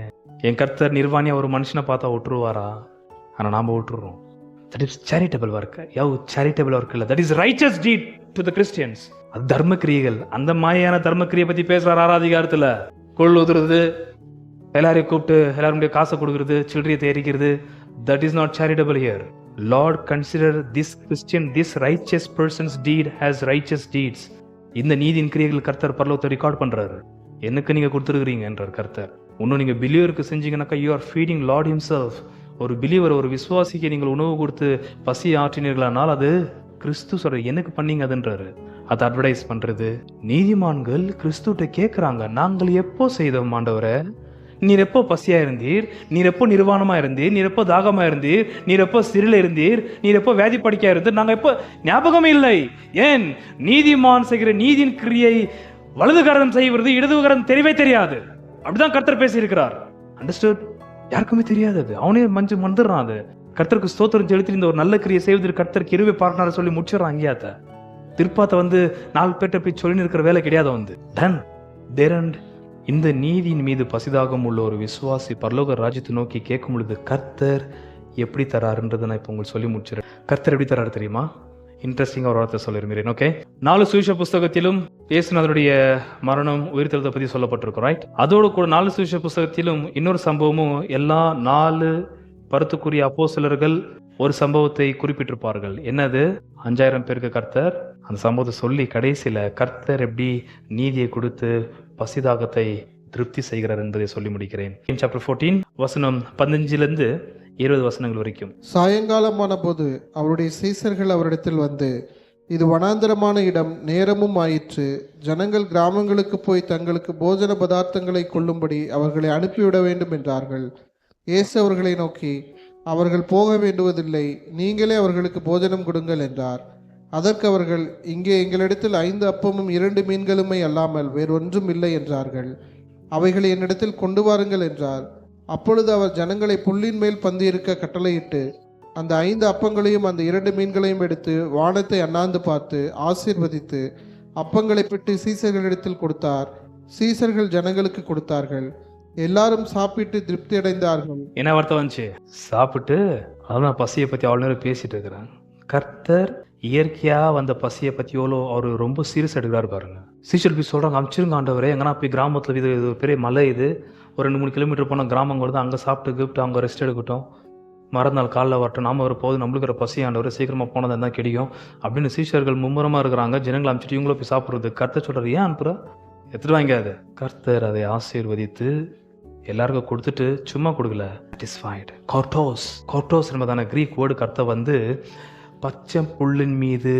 என் கர்த்தர் நிர்வாணியா ஒரு மனுஷனை பார்த்தா விட்டுருவாரா? ஆனா நாம விட்டுறோம். That is charitable work. Charitable work இல்லை, that is righteous deed to the Christians. அது தர்ம கிரியைகள். அந்த மாயான தர்ம கிரியை பத்தி பேசுறாரு 6வது அதிகாரத்துல. கொள் உதுறது, எல்லாரையும் கூப்பிட்டு எல்லாருடைய காசை கொடுக்கறது, சில்லறையை தேரிக்கிறது. That is not charitable here. Lord consider this Christian, this righteous person's deed as righteous deeds. இந்த நீதியின் கிரியைகள் கர்த்தர் பரலோகத்தை ரெக்கார்ட் பண்றாரு. எனக்கு நீங்க கொடுத்துருக்கிறீங்க என்றார் கர்த்தர். இன்னும் நீங்க பிலீவருக்கு செஞ்சீங்கன்னாக்கா you are feeding Lord himself. ஒரு பிலீவர், ஒரு விசுவாசிக்கு நீங்கள் உணவு கொடுத்து பசி ஆற்றினீர்களானால் அது கிறிஸ்து சொல்ற எனக்கு பண்ணீங்க அதுன்றாரு. அதை அட்வர்டைஸ் பண்றது. நீதிமான்கள் கிறிஸ்துட்ட கேட்குறாங்க, நாங்கள் எப்போ செய்தோம் ஆண்டவரை? நீர் எப்போ பசியா இருந்தீர்? நீர் எப்போ நிர்வாணமா இருந்தீர்? நீர் எப்போ தாகமா இருந்தீர்? நீர் எப்போ சிறையில் இருந்தீர்? நீர் எப்போ வியாதி படிக்கா இருந்தீர்? நாங்கள் எப்போ ஞாபகமே இல்லை. ஏன்? நீதிமான் செய்கிற நீதியின் கிரியை வலதுகரம் செய்வது இடதுகரம் தெரியவே தெரியாது. அப்படிதான் கர்த்தர் பேசியிருக்கிறார். அண்டர்ஸ்டுட்? யாருக்குமே தெரியாது. அது அவனே வந்துடுறான். அது கர்த்தருக்கு ஸ்தோத்திரம் செலுத்தி இந்த ஒரு நல்ல கிரியை செய்வதற்கு கர்த்தர் கிருபை பார்ட்னரை சொல்லி முடிச்சிடறான். அங்கேயாத்த திருப்பாத்த 4 பேர்ட்ட போய் சொல்லி இருக்கிற வேலை கிடையாது. டன் தேரண்ட். இந்த நீதியின் மீது பசிதாகம் உள்ள ஒரு விசுவாசி பரலோக ராஜ்யத்தை நோக்கி கேட்கும் பொழுது கர்த்தர் எப்படி தராருன்றதை நான் இப்போ உங்களுக்கு சொல்லி முடிச்சிடறேன். கர்த்தர் எப்படி தராரு தெரியுமா? இன்ட்ரெஸ்டிங்காக ஒரு வார்த்தை சொல்லிருக்கிறேன். ஓகே, 4 சுவிசேஷ புஸ்தகத்திலும் இயேசுநாதருடைய மரணம் உயிர்த்தெழுதலை பற்றி சொல்லப்பட்டிருக்கும். ரைட்? அதோடு கூட 4 சுவிசேஷ புஸ்தகத்திலும் இன்னொரு சம்பவமும் எல்லா 4 பருத்துக்குரிய அப்போஸ்தலர்கள் ஒரு சம்பவத்தை குறிப்பிட்டிருப்பார்கள். என்னது? 5000 பேருக்கு கர்த்தர் அந்த சம்பவத்தை சொல்லி கடைசியில கர்த்தர் எப்படி நீதியை கொடுத்து பசிதாகத்தை திருப்தி செய்கிறார் என்பதை சொல்லி முடிக்கிறேன். சாப்டர் 14 வசனம் 15 20 வசனங்கள் வரைக்கும். சாயங்காலமான போது அவருடைய சீசர்கள் அவரிடத்தில் வந்து, இது வனாந்தரமான இடம், நேரமும் ஆயிற்று. ஜனங்கள் கிராமங்களுக்கு போய் தங்களுக்கு போஜன பதார்த்தங்களை கொள்ளும்படி அவர்களை அனுப்பிவிட வேண்டும் என்றார்கள். இயேசு அவர்களை நோக்கி, அவர்கள் போக வேண்டுவதில்லை, நீங்களே அவர்களுக்கு போஜனம் கொடுங்கள் என்றார். அதற்கு அவர்கள், இங்கே எங்களிடத்தில் 5 அப்பமும் 2 மீன்களுமே அல்லாமல் வேறொன்றும் இல்லை என்றார்கள். அவைகளை என்னிடத்தில் கொண்டு வாருங்கள் என்றார். அப்பொழுது அவர் ஜனங்களை புல்லின் மேல் பந்தியிருக்க கட்டளையிட்டு அந்த 5 அப்பங்களையும் அந்த 2 மீன்களையும் எடுத்து வானத்தை அண்ணாந்து பார்த்து ஆசீர்வதித்து அப்பங்களை பிட்டு சீசர்களிடத்தில் கொடுத்தார். சீசர்கள் ஜனங்களுக்கு கொடுத்தார்கள். எல்லாரும் சாப்பிட்டு திருப்தி அடைந்தார்கள். என்ன வார்த்தை வந்துச்சு? சாப்பிட்டு. அதான் பசியை பத்தி அவ்வளோ நேரம் பேசிட்டு இருக்கிறேன். கர்த்தர் இயற்கையா வந்த பசியை பத்தி எவ்வளோ அவர் ரொம்ப சீரியஸ் எடுக்கிறாரு பாருங்க. சீசர் போய் சொல்றாங்க, அனுப்பிச்சிருங்க ஆண்டவரே, எங்கன்னா போய் கிராமத்துல இது ஒரு பெரிய மலை, இது ஒரு 2-3 கிலோமீட்டர் போன கிராமங்கள் தான், அங்கே சாப்பிட்டு கிஃப்ட் அவங்க ரெஸ்ட் எடுக்கட்டும், மறுநாள் காலைல வரட்டும், நாம வர போது நம்மளுக்கு ஒரு பசி ஆண்டவர் சீக்கிரமா போனதாக தான் கிடைக்கும் அப்படின்னு சீஷர்கள் மும்முரமா இருக்கிறாங்க. ஜனங்களை அனுப்பிச்சிட்டு இவங்கள போய் சாப்பிட்றது. கர்த்தர் சொல்றாரு, ஏன் அனுப்புற, எடுத்துட்டு வாங்க. அது கர்த்தர் அதை ஆசீர்வதித்து எல்லாருக்கும் கொடுத்துட்டு சும்மா கொடுக்கல, சாட்டிஸ்ஃபைடு. கோர்டோஸ் என்பதான கிரீக் வேர்டு கர்த்தர் வந்து பச்சை புல்லின் மீது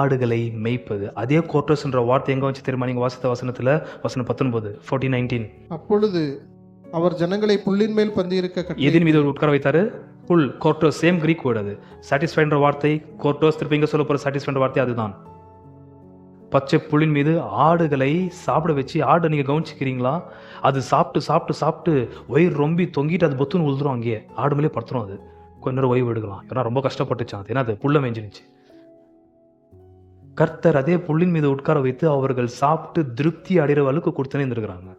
ஆடுகளை மேய்ப்பது. அதே கோர்டோஸ் என்ற வார்த்தை எங்க வச்சு தெரியுமா? நீங்க வாசித்த வசனத்துல வசனம் 19 14-19. அப்பொழுது அவர் ஜனங்களை புல்லின் மேல் பந்தியிருக்க எதின் மீது உட்கார வைத்தாரு. புல், கோர்டோஸ், சேம் கிரீக் வேர்டு. அது சாட்டிஸ்ஃபைன்ற வார்த்தை கோர்டோஸ். திருப்பி இங்க சொல்ல போற சாட்டிஸ்ஃபைன்ற வார்த்தை அதுதான். பச்சை புல்லின் மீது ஆடுகளை சாப்பிட வச்சு, ஆடை நீங்க கவனிச்சுக்கிறீங்களா? அது சாப்பிட்டு சாப்பிட்டு சாப்பிட்டு வயிறு ரொம்பி தொங்கிட்டு அது பொத்துன்னு உழுதுரும். அங்கேயே ஆடு மேலே படுத்துரும். அது கொஞ்ச நேரம் ஓய்வு எடுக்கலாம். ஏன்னா ரொம்ப கஷ்டப்பட்டுச்சான். அது ஏன்னா அது புல்ல மேஞ்சிருச்சு. கர்த்தர் அதே புல்லின் மீது உட்கார வைத்து அவர்கள் சாப்பிட்டு திருப்தி அடைகிற அளவுக்கு கொடுத்துனே இருந்திருக்கிறாங்க.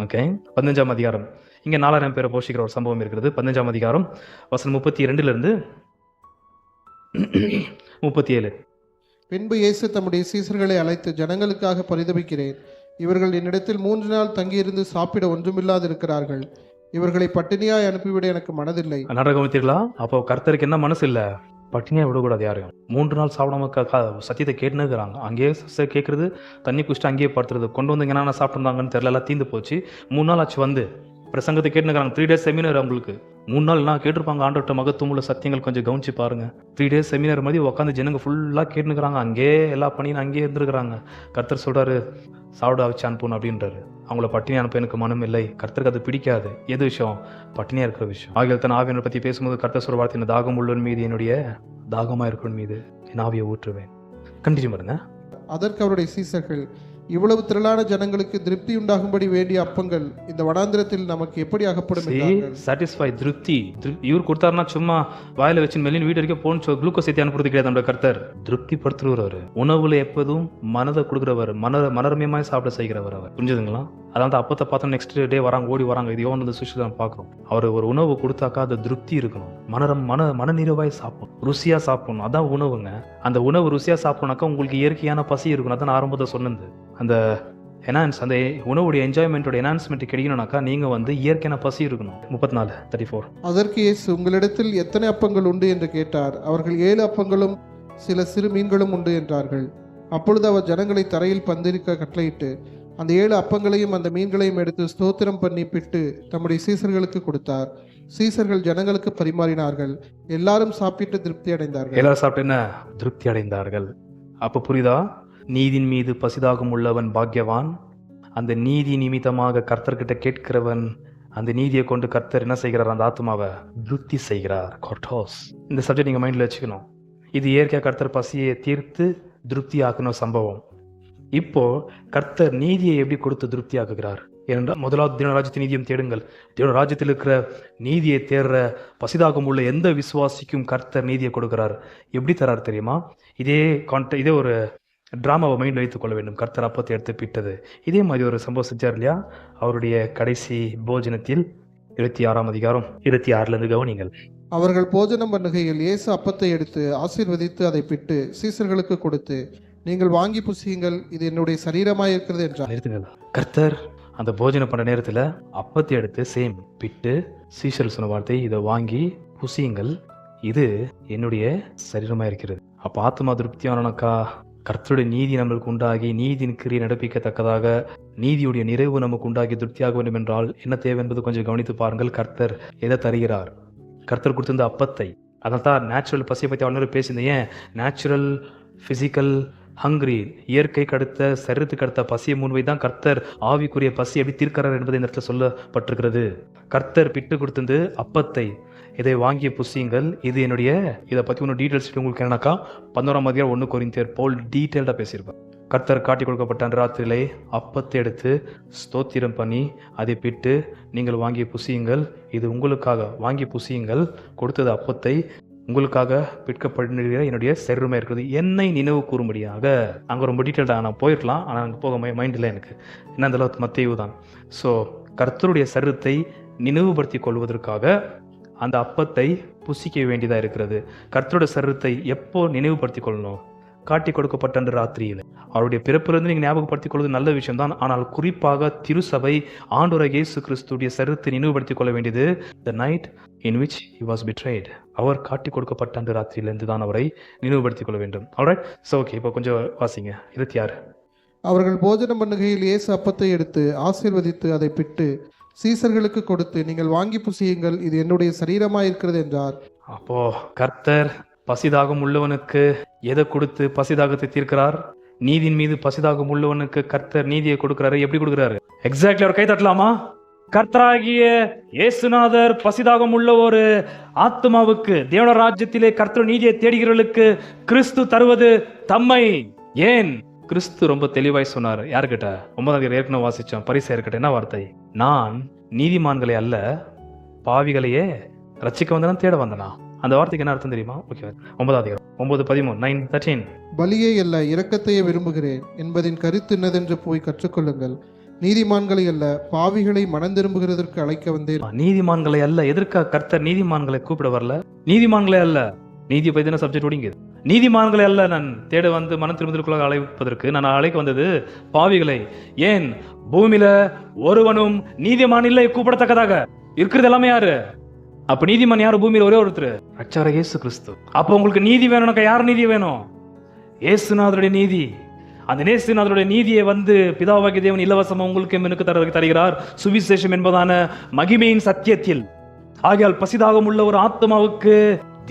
ஓகே, 15ஆம் அதிகாரம். இங்க 4000 பேரை போஷிக்கிற ஒரு சம்பவம் இருக்கிறது. 15ஆம் அதிகாரம் வசனம் 32 37. பின்பு இயேசு தம்முடைய சீசர்களை அழைத்து, ஜனங்களுக்காக பரிதபிக்கிறேன், இவர்கள் என்னிடத்தில் 3 நாள் தங்கியிருந்து சாப்பிட ஒன்றுமில்லாது இருக்கிறார்கள். இவர்களை பட்டினியாய் அனுப்பிவிட எனக்கு மனதில்லை. நாடகம் கவனித்தீர்களா? அப்போ கர்த்தருக்கு என்ன மனசு இல்லை, பட்டினியா விடக்கூடாது யாரையும். 3 நாள் சாப்பிடாம சத்தியத்தை கேட்டுன்னு இருக்கிறாங்க. அங்கேயே கேட்கறது, தண்ணி குடிச்சிட்டு அங்கேயே படுத்துறது. கொண்டு வந்து என்ன சாப்பிட்டுருந்தாங்கன்னு தெரியல, எல்லாம் தீந்து போச்சு. 3 நாள் ஆச்சு வந்து பிரசங்கத்தை கேட்டுக்கிறாங்க. 3 days செமினார் அவங்களுக்கு. 3 நாள் என்ன கேட்டிருப்பாங்க ஆண்டவர்கிட்ட மகத்துவமுள்ள சத்தியங்கள் கொஞ்சம் கவனிச்சு பாருங்க. 3 days செமினார் மாதிரி உட்காந்து ஜனங்க ஃபுல்லாக கேட்டுக்கிறாங்க. அங்கேயே எல்லா பணியும் அங்கேயே இருந்துருக்கிறாங்க. கர்த்தர் சொல்றாரு சாப்பிட வச்சு அனுப்பணும் அப்படின்றாரு. அவங்கள பட்டினி அனுப்ப எனக்கு மனம் இல்லை. கர்த்தருக்கு அது பிடிக்காது. எது விஷயம்? பட்டினியா இருக்கிற விஷயம். ஆகிய தன் ஆவியனை பற்றி பேசும்போது கர்த்தர் சொல்ற வார்த்தை, இந்த தாகம் உள்ளவன் மீது என்னுடைய தாகமாக இருக்கிறவன் மீது என் ஆவியை ஊற்றுவேன். கண்டினியூ பண்ணுங்க. அதற்கு அவருடைய சீசர்கள், இவ்வளவு திரளான ஜனங்களுக்கு திருப்தி உண்டாகும்படி வேண்டிய அப்பங்கள் இந்த வனாந்திரத்தில் நமக்கு எப்படி அகப்படும் என்றார்கள். சாட்டிஸ்ஃபை, திருப்தி. இவர் கொடுத்தாருன்னா சும்மா வாயில வச்சு மெல்லின் வீடு வரைக்கும் போன்னு குளுக்கோஸ் ஏற்றி அனுப்புறது கிடையாது. நம்ம கர்த்தர் திருப்தி படுத்துறவர். உணவுல எப்போதும் மனதை கொடுக்குறவர், மனரமியமாய் சாப்பிட செய்கிறவர் அவர். புரிஞ்சுதுங்களா? அதான் அப்பத்தை பார்த்தோம் நெக்ஸ்ட் டே வராங்க, ஓடி வராங்க. இது யோவான் சுவிசேஷம் பார்க்குறோம். அவர் ஒரு உணவு கொடுத்தாக்கா அது திருப்தி இருக்கணும். மனநிறைவாய் சாப்பிடணும், ருசியா சாப்பிடணும். அதான் உணவுங்க. அந்த உணவு ருசியா சாப்பிடணும்னாக்கா உங்களுக்கு இயற்கையான பசி இருக்கணும். அதான் ஆரம்பத்தை சொன்னது. அந்த அந்த உணவுடைய என்ஜாய்மெண்ட்டோட என்ஹான்ஸ்மெண்ட் கிடைக்கணும்னாக்கா நீங்க இயற்கையான பசி இருக்கணும். 34:34. அதற்கு இயேசு, உங்களிடத்தில் எத்தனை அப்பங்கள் உண்டு என்று கேட்டார். அவர்கள் 7 அப்பங்களும் சில சிறு மீன்களும் உண்டு என்றார்கள். அப்பொழுது அவர் ஜனங்களை தரையில் பந்திருக்க கட்டளையிட்டு அந்த 7 அப்பங்களையும் அந்த மீன்களையும் எடுத்து ஸ்தோத்திரம் பண்ணி பிட்டு தம்முடைய சீசர்களுக்கு கொடுத்தார். சீசர்கள் ஜனங்களுக்கு பரிமாறினார்கள். எல்லாரும் சாப்பிட்டு திருப்தி அடைந்தார்கள். எல்லாரும் சாப்பிட்டு என்ன திருப்தி அடைந்தார்கள். அப்ப புரியுதா? நீதியின் மீது பசிதாகம் உள்ளவன் பாக்கியவான். அந்த நீதி நிமித்தமாக கர்த்தர்கிட்ட கேட்கிறவன், அந்த நீதியை கொண்டு கர்த்தர் என்ன செய்கிறார்? அந்த ஆத்மாவை திருப்தி செய்கிறார். கொர்டோஸ். இந்த சப்ஜெக்ட் நீங்க மைண்ட்ல வச்சுக்கணும். இது இயற்கையாக கர்த்தர் பசியை தீர்த்து திருப்தி ஆக்கணும் சம்பவம். இப்போ கர்த்தர் நீதியை எப்படி கொடுத்து திருப்தி ஆக்குகிறார் ஏனென்றால், முதலாவது தேவராஜ்யத்தின் நீதியும் தேடுங்கள். தேவராஜ்யத்தில் இருக்கிற நீதியை தேடுற பசிதாகம் உள்ள எந்த விசுவாசிக்கும் கர்த்தர் நீதியை கொடுக்கிறார். எப்படி தரார் தெரியுமா? இதே ஒரு டிராமாவை மைண்டில் வைத்துக் கொள்ள வேண்டும். கர்த்தர் அப்பத்தை எடுத்து பிட்டது. இதே மாதிரி ஒரு சம்பவம் செஞ்சார் இல்லையா? அவருடைய கடைசி போஜனத்தில் 26ஆம் அதிகாரம் 26 கவனிங்கள். அவர்கள் போஜனம் பண்ணுகையில் இயேசு அப்பத்தை எடுத்து ஆசீர்வதித்து அதை பிட்டு சீசர்களுக்கு கொடுத்து, நீங்கள் வாங்கி புசியுங்கள், இது என்னுடைய சரீரமாய் இருக்கிறது என்றார். நிறுத்துங்கள். கர்த்தர் அந்த போஜனம் பண்ண நேரத்தில் அப்பத்தை எடுத்து பிட்டு சீசர்கள் சொன்ன வார்த்தை, இதை வாங்கி புசியுங்கள், இது என்னுடைய சரீரமாக இருக்கிறது. அப்போ ஆத்மா திருப்தியானக்கா கர்த்தருடைய நீதி நம்மளுக்கு உண்டாகி நீதியின் கிரியை நடப்பிக்கத்தக்கதாக நீதியுடைய நிறைவு நமக்கு உண்டாகி திருப்தியாக வேண்டும் என்றால் என்ன தேவை என்பது கொஞ்சம் கவனித்து பாருங்கள். கர்த்தர் எதை தருகிறார்? கர்த்தர் கொடுத்திருந்த அப்பத்தை. அதான் தான் நேச்சுரல் பசியை பற்றி அவ்வளோ பேசியிருந்தேன். ஏன் நேச்சுரல் ஃபிசிக்கல் ஹங்க்ரி, இயற்கைக்கு அடுத்த சரீரத்துக்கு அடுத்த பசியை முன்வை தான் கர்த்தர் ஆவிக்குரிய பசி எப்படி தீர்க்கிறார் என்பது இந்த இடத்துல சொல்லப்பட்டிருக்கிறது. கர்த்தர் பிட்டு கொடுத்தது அப்பத்தை, இதை வாங்கிய புசியுங்கள், இது என்னுடைய. இதை பற்றி ஒன்று டீட்டெயில்ஸ் உங்களுக்கு என்னன்னாக்கா 11ஆம் அதிகாரம் 1 கொரிந்தியர் பவுல் டீட்டெயில்டாக பேசியிருப்பார். கர்த்தர் காட்டி கொடுக்கப்பட்ட ராத்திரியிலே அப்பத்தை எடுத்து ஸ்தோத்திரம் பண்ணி அதை பிட்டு, நீங்கள் வாங்கி புசியுங்கள், இது உங்களுக்காக வாங்கி புசியுங்கள், கொடுத்தது அப்பத்தை உங்களுக்காக பிற்கப்படுகிற என்னுடைய சரீரமாக இருக்கிறது, என்னை நினைவு கூறும்படியாக. அங்கே ரொம்ப டீட்டெயில்டாக நான் போயிருக்கலாம், ஆனால் அங்கே போக மைண்டில் எனக்கு என்ன அந்த அளவுக்கு மத்தேயு தான். ஸோ கர்த்தருடைய சரீரத்தை நினைவுபடுத்தி கொள்வதற்காக அந்த அப்பத்தை புசிக்க வேண்டியதாக இருக்கிறது. கர்த்தருடைய சரீரத்தை எப்போ நினைவுபடுத்திக் கொள்ளணும்? காட்டி கொடுக்கப்பட்ட அன்று ராத்திரியில். அவருடைய பிறப்பிலிருந்து நீங்கள் ஞாபகப்படுத்திக் கொள்வது நல்ல விஷயம் தான். ஆனால் குறிப்பாக திருசபை ஆண்டவராகிய இயேசு கிறிஸ்துடைய சரீரத்தை நினைவுபடுத்திக் கொள்ள வேண்டியது the night in which he was betrayed. அவர் காட்டி கொடுக்கப்பட்ட அன்று ராத்திரியிலிருந்து தான் அவரை நினைவுபடுத்திக் கொள்ள வேண்டும். ஆல்ரைட், ஸோ ஓகே, இப்போ கொஞ்சம் வாசிங்க. 26. அவர்கள் போஜனம் பண்ணுகையில் இயேசு அப்பத்தை எடுத்து ஆசீர்வதித்து அதை பிட்டு சீசர்களுக்கு கொடுத்து, நீங்கள் வாங்கி புசியுங்கள், இது என்னுடைய சரீரமாய் இருக்கிறது என்றார். அப்போ கர்த்தர் பசிதாகம் உள்ளவனுக்கு எதை கொடுத்து பசிதாகத்தை தீர்க்கிறார்? நீதியின் மீது பசிதாகம் உள்ளவனுக்கு கர்த்தர் நீதியை கொடுக்கிறாரு. எப்படி கொடுக்கிறாரு? எக்ஸாக்ட்லி. அவர் கை தட்டலாமா? கர்த்தராகிய இயேசுநாதர் பசிதாகம் உள்ள ஒரு ஆத்மாவுக்கு தேவ ராஜ்யத்திலே கர்த்தர் நீதியை தேடுகிறவர்களுக்கு கிறிஸ்து தருவது தம்மை. ஏன்? கிறிஸ்து ரொம்ப தெளிவாய் சொன்னார். யாருக்கிட்ட? 9ஆம் அதிகாரம் ஏற்கனவே வாசிச்சோம். பரிசேயர்கிட்ட என்ன வார்த்தை? நான் நீதிமான்களை அல்ல பாவிகளையே ரட்சிக்க வந்தனா தேட வந்தனா. அந்த வார்த்தைக்கு என்ன அர்த்தம் தெரியுமா? ஓகே, 9ஆம் அதிகாரம் 9:13 9:13. பலியை அல்ல இரக்கத்தையே விரும்புகிறேன் என்பதின் கருத்து என்னதென்று போய் கற்றுக்கொள்ளுங்கள். நீதிமான்களை அல்ல பாவிகளை மனம் திரும்புகிறதற்கு அழைக்க வந்தேன். நீதிமான்களை அல்ல. எதற்காக கர்த்தர் நீதிமான்களை கூப்பிட வரல? நீதிமான்களை அல்ல. நீதியை பற்றின சப்ஜெக்ட் ஒடுங்கிது. நீதிமான்களை அல்ல நான் தேட வந்து மனம் திரும்புவதற்குள்ள அழைப்பதற்கு நான் அழைக்க வந்தது பாவிகளை. ஏன்? பூமியில ஒருவனும் நீதிமான் இல்லை கூப்பிடத்தக்கதாக. இருக்கிறது எல்லாமே யாரு? அப்ப நீதிமான் யாரு பூமியில? ஒரே ஒருத்தர், ரட்சகர் இயேசு கிறிஸ்து. அப்ப உங்களுக்கு நீதி வேணும்னாக்கா யார் நீதி வேணும்? இயேசுநாதருடைய நீதி. அந்த இயேசுநாதருடைய நீதியை பிதாவாகிய தேவன் இலவசமா உங்களுக்கு எனக்கு தருகிறார், சுவிசேஷம் என்பதான மகிமையின் சத்தியத்தில். ஆகையால் பசிதாகம் உள்ள ஒரு ஆத்மாவுக்கு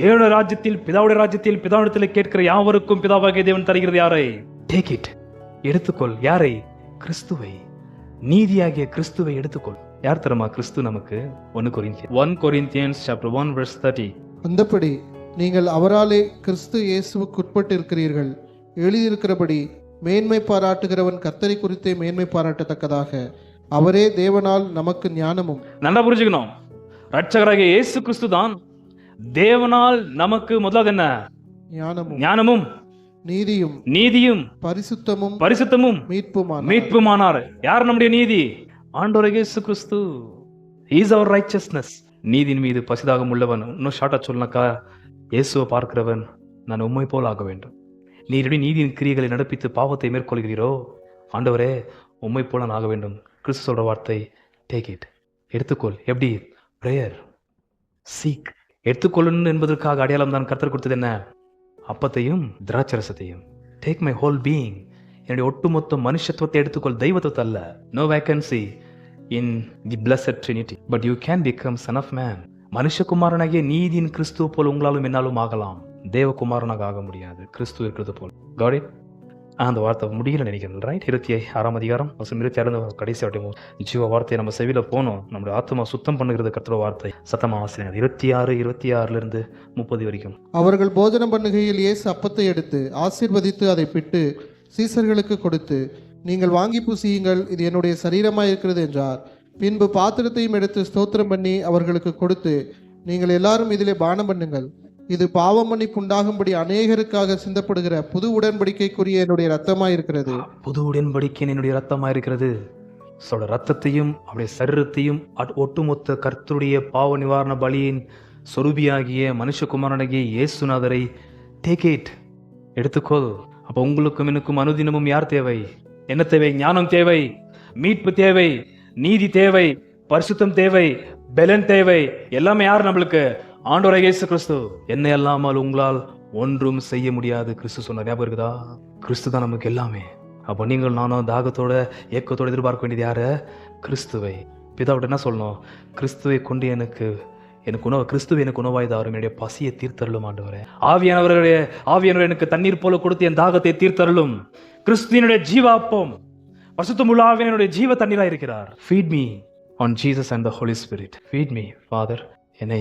தேவனுடைய ராஜ்யத்தில், பிதாவுடைய ராஜ்யத்தில், பிதாவிடத்தில் கேட்கிற யாவருக்கும் பிதாவாகிய தேவன் தருகிறது யாரை? டேக் இட், எடுத்துக்கொள். யாரை? கிறிஸ்துவை, நீதியாகிய கிறிஸ்துவை எடுத்துக்கொள். யார் தருமா கிறிஸ்து நமக்கு? 1 Corinthians chapter 1 verse 30. அந்தபடி நீங்கள் அவராலே கிறிஸ்து இயேசுவுக்கு உட்பட்டிருக்கிறீர்கள். எழுதியிருக்கிறபடி மேன்மை பாராட்டுகிறவன் கர்த்தரை குறித்தே மேன்மை பாராட்டத்தக்கதாக அவரே தேவனால் நமக்கு ஞானமும். நல்லா புரிஞ்சுக்கணும், ரட்சகராகிய இயேசு கிறிஸ்து தான் தேவனால் நமக்கு முதலாவது என்ன? ஞானமும் நீதியும் பரிசுத்தமும் மீட்புமானார். யார் நம்முடைய நீதி? ஆண்டவராகிய இயேசு கிறிஸ்து. Is our righteousness. நீதியின் மீது பசிதாகம் உள்ளவன், இன்னும் ஷார்ட்டா சொல்லனாக்கா, இயேசுவை பார்க்கிறவன் நான் உம்மை போல் ஆக வேண்டும். நீ எப்படி நீதியின் கிரியைகளை நடப்பித்து பாவத்தை மேற்கொள்கிறீரோ, ஆண்டவரே உம்மை போல நான் ஆக வேண்டும். கிறிஸ்து சொல்ற வார்த்தை, டேக் இட், எடுத்துக்கொள். எப்படி? Prayer, seek. எடுத்துக்கொள்ளணும் என்பதற்காக அடையாளம் தான் கர்த்தர் கொடுத்தது என்ன? அப்பத்தையும் திராட்சரசத்தையும். டேக் மை ஹோல் பீயிங், என்னுடைய ஒட்டுமொத்த மனுஷத்துவத்தை எடுத்துக்கொள், தெய்வத்துவத்தை அல்ல. No vacancy in the blessed Trinity, but you can become son of man. மனுஷகுமாரனாகிய நீதியின் கிறிஸ்துவ போல் உங்களாலும் என்னாலும் ஆகலாம். தேவகுமாரனாக ஆக முடியாது, கிறிஸ்து இருக்கிறது போல். Got it. அந்த வார்த்தை முடியல நினைக்கிறேன், ரைட்? 26ஆம் அதிகாரம் 26 கடைசி வாட்டியும் ஜீவ வார்த்தையை நம்ம செவியில போனோம். நம்முடைய ஆத்மா சுத்தம் பண்ணுகிறது கர்த்தர் வார்த்தை. சத்தமா ஆசிரியர் 26 30 வரைக்கும். அவர்கள் போஜனம் பண்ணுகையில் இயேசு அப்பத்தை எடுத்து ஆசீர்வதித்து அதை பிட்டு சீசர்களுக்கு கொடுத்து, நீங்கள் வாங்கி புசியுங்கள், இது என்னுடைய சரீரமாய் இருக்கிறது என்றார். பின்பு பாத்திரத்தையும் எடுத்து ஸ்தோத்திரம் பண்ணி அவர்களுக்கு கொடுத்து, நீங்கள் எல்லாரும் இதிலே பானம் பண்ணுங்கள், இது பாவம் மன்னிப்பு உண்டாகும்படி அநேகருக்காக சிந்தப்படுகிற புது உடன்படிக்கைக்குரிய என்னுடைய ரத்தமாய் இருக்கிறது. புது உடன்படிக்கை என்னுடைய ரத்தமாய் இருக்கிறது. சொல்ற ரத்தத்தையும் அவருடைய சரீரத்தையும் ஒட்டுமொத்த கர்த்தருடைய பாவ நிவாரண பலியின் சொரூபியாகிய மனுஷகுமாரனாகிய இயேசுநாதரை டேக் இட், எடுத்துக்கோ. அப்ப உங்களுக்கும் எனக்கும் அனுதினமும் யார் தேவை? என்ன தேவை? ஞானம் தேவை, மீட்பு தேவை, நீதி தேவை, பரிசுத்தம் தேவை, பெலன் தேவை. எல்லாமே யார் நம்மளுக்கு? ஆண்டவராகிய இயேசு கிறிஸ்து. என்ன அல்லாமல் உங்களால் ஒன்றும் செய்ய முடியாது. கிறிஸ்து சொன்ன ஞாபகம் இருக்குதா? கிறிஸ்து தான் நமக்கு எல்லாமே. அப்போ நீங்கள் நானும் தாகத்தோட ஏக்கத்தோட எதிர்பார்க்க வேண்டியது யாரு? கிறிஸ்துவை. பிதாவிட்ட என்ன சொல்லணும்? கிறிஸ்துவை கொண்டு எனக்கு உணவு, கிறிஸ்துவ எனக்கு உணவாய் தாரும், என்னுடைய பசியை தீர்த்தருளும் ஆண்டவரே. ஆவியானவர் எனக்கு தண்ணீர் போல கொடுத்து என் தாகத்தை தீர்த்தருளும். கிறிஸ்துவினுடைய ஜீவாப்பம், பரிசுத்தமுள்ள ஆவியானவருடைய ஜீவ தண்ணீராக இருக்கிறார். Feed me on Jesus and the Holy Spirit. Feed me Father. என்னை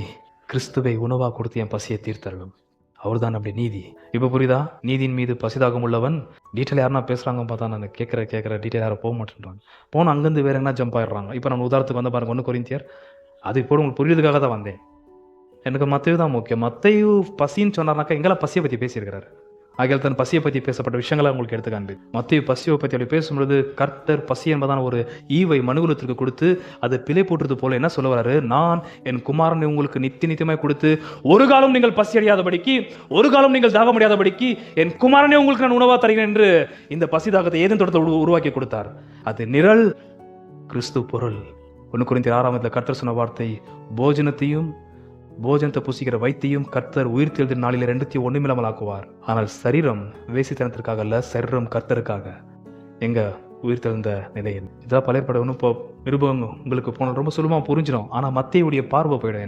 கிறிஸ்துவை உணவா கொடுத்து என் பசியை தீர்த்தருளும். அவர் தான் அப்படி நீதி. இப்போ புரியுதா? நீதியின் மீது பசிதாகம் உள்ளவன். டீட்டெயில் யாருன்னா பேசுறாங்க பார்த்தா நான் கேட்குற டீட்டெயில் யாரும் போக மாட்டேன்றாங்க. போனால் அங்கேருந்து வேற என்ன ஜம்ப் ஆயிடுறாங்க. இப்போ நம்ம உதாரணத்துக்கு வந்து பாருங்க 1 கொரிந்தியர். அது இப்போ உங்களுக்கு புரியுறதுக்காக தான் வந்தேன். எனக்கு மத்தேயு தான் முக்கியம். மத்தேயு பசின்னு சொன்னார்னாக்கா எங்கெல்லாம் பசியை பற்றி பேசியிருக்கிறாரு. ஆகியால் தன் பசியை பற்றி பேசப்பட்ட விஷயங்களை உங்களுக்கு எடுத்து காண்பு. மத்தேயு பசியை பற்றி அப்படி பேசும்பொழுது கர்த்தர் பசி என்பதான ஒரு ஈவை மனுகுலத்திற்கு கொடுத்து அதை பிழை போட்டுறது போல என்ன சொல்ல வர்றாரு? நான் என் குமாரனை உங்களுக்கு நித்தியமாய் கொடுத்து ஒரு காலம் நீங்கள் பசி அடையாதபடிக்கு, ஒரு காலம் நீங்கள் தாகம் அடையாதபடிக்கு என் குமாரனை உங்களுக்கு நான் உணவா தருகிறேன் என்று இந்த பசி தாகத்தை ஏதேன் தோட்டத்தை உருவாக்கி கொடுத்தார். அது நிழல், கிறிஸ்து பொருள். 1 கொரிந்தியர் 6 கர்த்தர் சொன்ன வார்த்தை, போஜனத்தை புசிக்கிற வைத்தியும் கர்த்தர் உயிர் தெழுந்த நாளில் 2 ஒண்ணுமில்லாமல் ஆக்குவார். ஆனால் சரீரம் வேசித்தனத்திற்காக அல்ல, சரீரம் கர்த்தருக்காக. எங்க உயிர் தெழுந்த நிலையில் இதான் பழையப்பட ஒன்றும் இப்போ நிருபம் உங்களுக்கு போன ரொம்ப சுலபமாக புரிஞ்சிடும். ஆனால் மத்தேயுடைய பார்வை போயிடும்.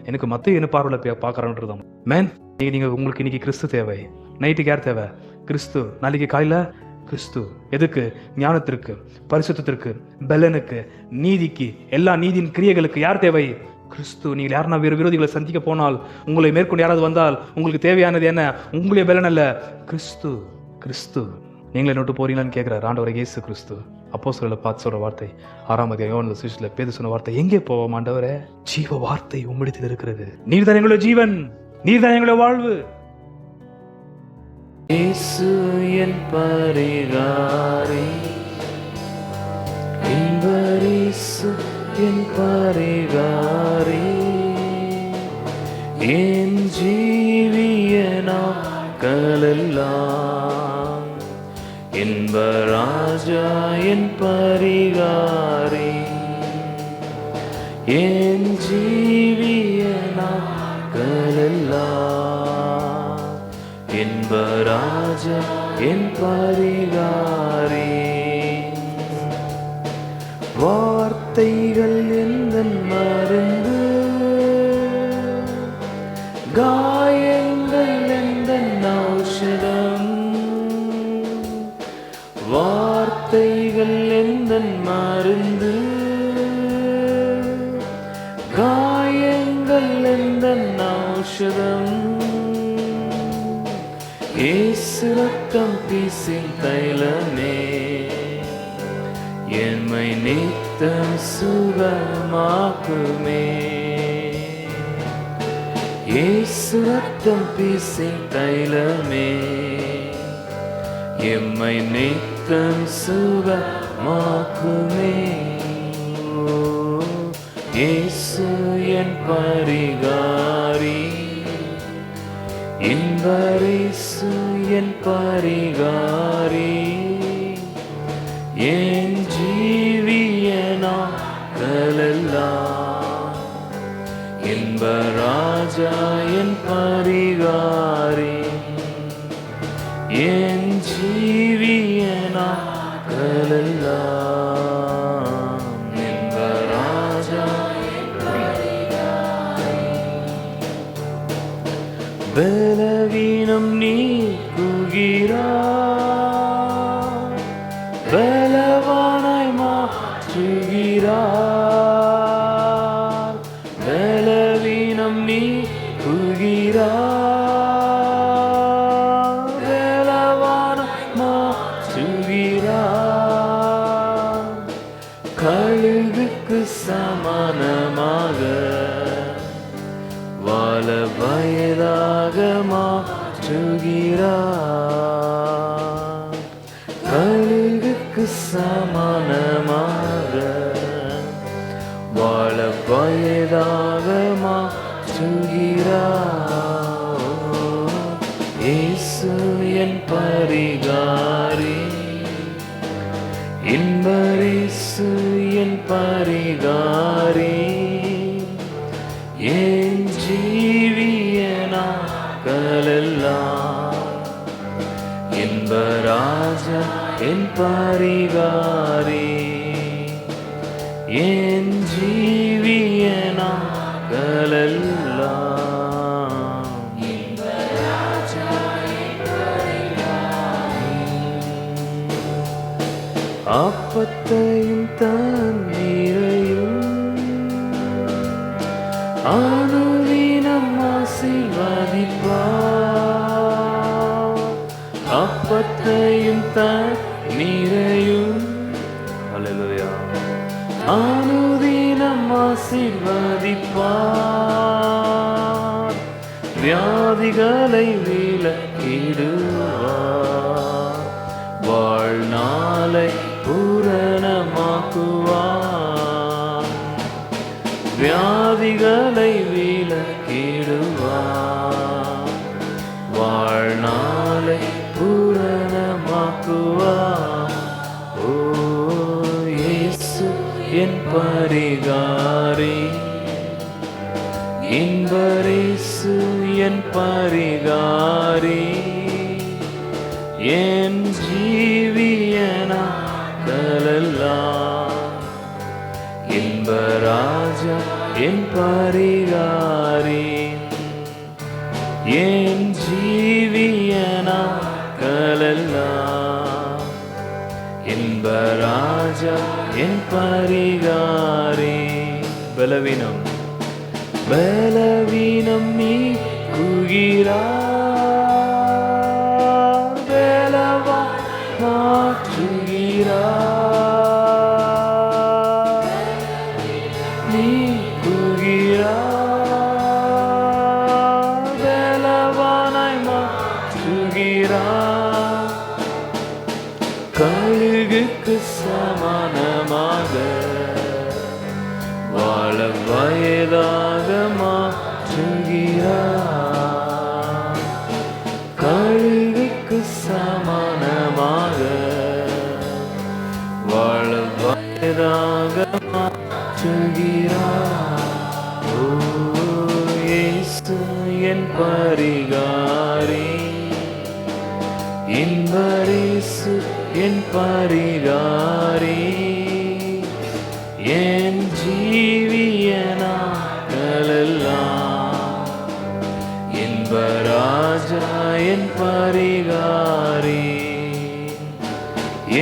எனக்கு மத்தேயு என்ன பார்வையில் பார்க்குறான்றதும் மேன். நீங்கள் உங்களுக்கு இன்னைக்கு கிறிஸ்து தேவை. நைட்டுக்கு யார் தேவை? கிறிஸ்து. நாளைக்கு காலையில் கிறிஸ்து. எதுக்கு? ஞானத்திற்கு, பரிசுத்தத்திற்கு, பலனுக்கு, நீதிக்கு, எல்லா நீதியின் கிரியைகளுக்கு யார் தேவை? கிறிஸ்து. நீங்கள் யாருன்னா வேறு விரோதிகளை சந்திக்க போனால், உங்களை மேற்கொண்டு யாராவது வந்தால் உங்களுக்கு தேவையானது என்ன? உங்களுடைய பலன் அல்ல, கிறிஸ்து. நீங்களே நோட்டு போறீங்களான்னு கேட்கிறார் ஆண்டவர் இயேசு கிறிஸ்து. அப்போஸ்தலர்களை பார்த்து சொல்ற வார்த்தை 6 யோவான் சுவிசேஷத்துல பேதுரு சொன்ன வார்த்தை, எங்கே போவோம் ஆண்டவரே? ஜீவ வார்த்தை உம்மிடத்தில் இருக்கிறது. நீர்தான் எங்களுடைய ஜீவன், நீர்தான் எங்களுடைய வாழ்வு. இயேசு என் பரிகாரி, இயேசு என் பரிகாரி, என் ஜீவிய நாட்களெல்லாம் இன்பராஜா என் பரிகாரி. என் ஜீவிய நாட்களெல்லாம் இன்பராஜா என் பரிகாரி. வார்த்தைகள் எந்தன் மருந்து, காயங்கள் எந்தன் ஔஷதம். வார்த்தைகள் எந்தன் மருந்து, காயங்கள் எந்தன் ஔஷதம். இயேசு ரத்தம் பீசின் தைலமே என்னை நித்தம் சுகமாக்குமே. இயேசு ரத்தம் பீசின் தைலமே எம்மை நித்தம் சுகமாக்குமே. இயேசு என் பரிகாரி, இன்பரேசு என் பரிகாரி. என் ஜீவிய நாட்களெல்லாம் இன்பராஜா என் பரிகாரி. என் ஜீவிய நாட்களெல்லாம் இன்பராஜா என் பரிகாரி. பலவீனம் நீக்குகிறார், பலவானாய் மாற்றுகிறார். பலவீனம் நீக்குகிறார், பலவானாய் மாற்றுகிறார். கழுகுக்கு சமானமாக வாழ வயதாக மாற்றுகிறார். கழுகுக்கு சமானமாக வாழ வயதாக மாற்றுகிறார். இயேசு என் பரிகாரி, இன்பரேசு என் பரிகாரி. என் ஜீவிய நாட்களெல்லாம் இன்பராஜா என் பரிகாரி. என் ஜீவிய நாட்களெல்லாம் இன்பராஜா என் பரிகாரி. அப்பத்தையும் தண்ணீரையும் அனுதினம் ஆசீர்வதிப்பார். அப்பத்தையும் தண்ணீரையும் அல்லேலூயா அனுதினம் ஆசீர்வதிப்பார். வியாதிகளை விலக்கிடுவார், வாழ்நாளை பூரணமாக்குவார். வியாதிகளை விலக்கிடுவார், வாழ்நாளை பூரணமாக்குவார். ஓ இயேசு என் பரிகாரி, இன்பரேசு என் பரிகாரி. என் ஜீவிய நாட்களெல்லாம் இன்பராஜா என் பரிகாரி. என் ஜீவிய நாட்களெல்லாம் இன்பராஜா என் பரிகாரி. பலவீனம் பலவீனம் நீக்குகிறார், பலவா மாற்றுகிறார். நீக்குகிறார், பலவானாய் மாற்றுகிறார். கழுகுக்கு சமானமாக வாழ வயதாக மாற்றுகிறார். கழுகுக்கு சமானமாக வாழ வயதாக மாற்றுகிறார். மாற்றுகிறார். ஓ இயேசு என் பரிகாரி, இன்பரேசு என் பரிகாரி, என் ஜீவிய நாட்களெல்லாம் இன்பராஜா என் பரிகாரி,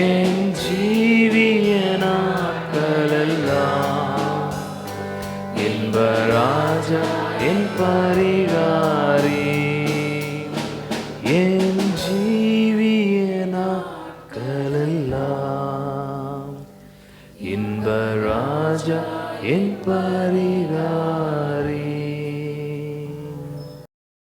என் ஜீவிய நாட்களெல்லாம் இன்பராஜா என் பரிகாரி, என் ஜீவிய நாட்களெல்லாம் இன்பராஜா என் பரிகாரி.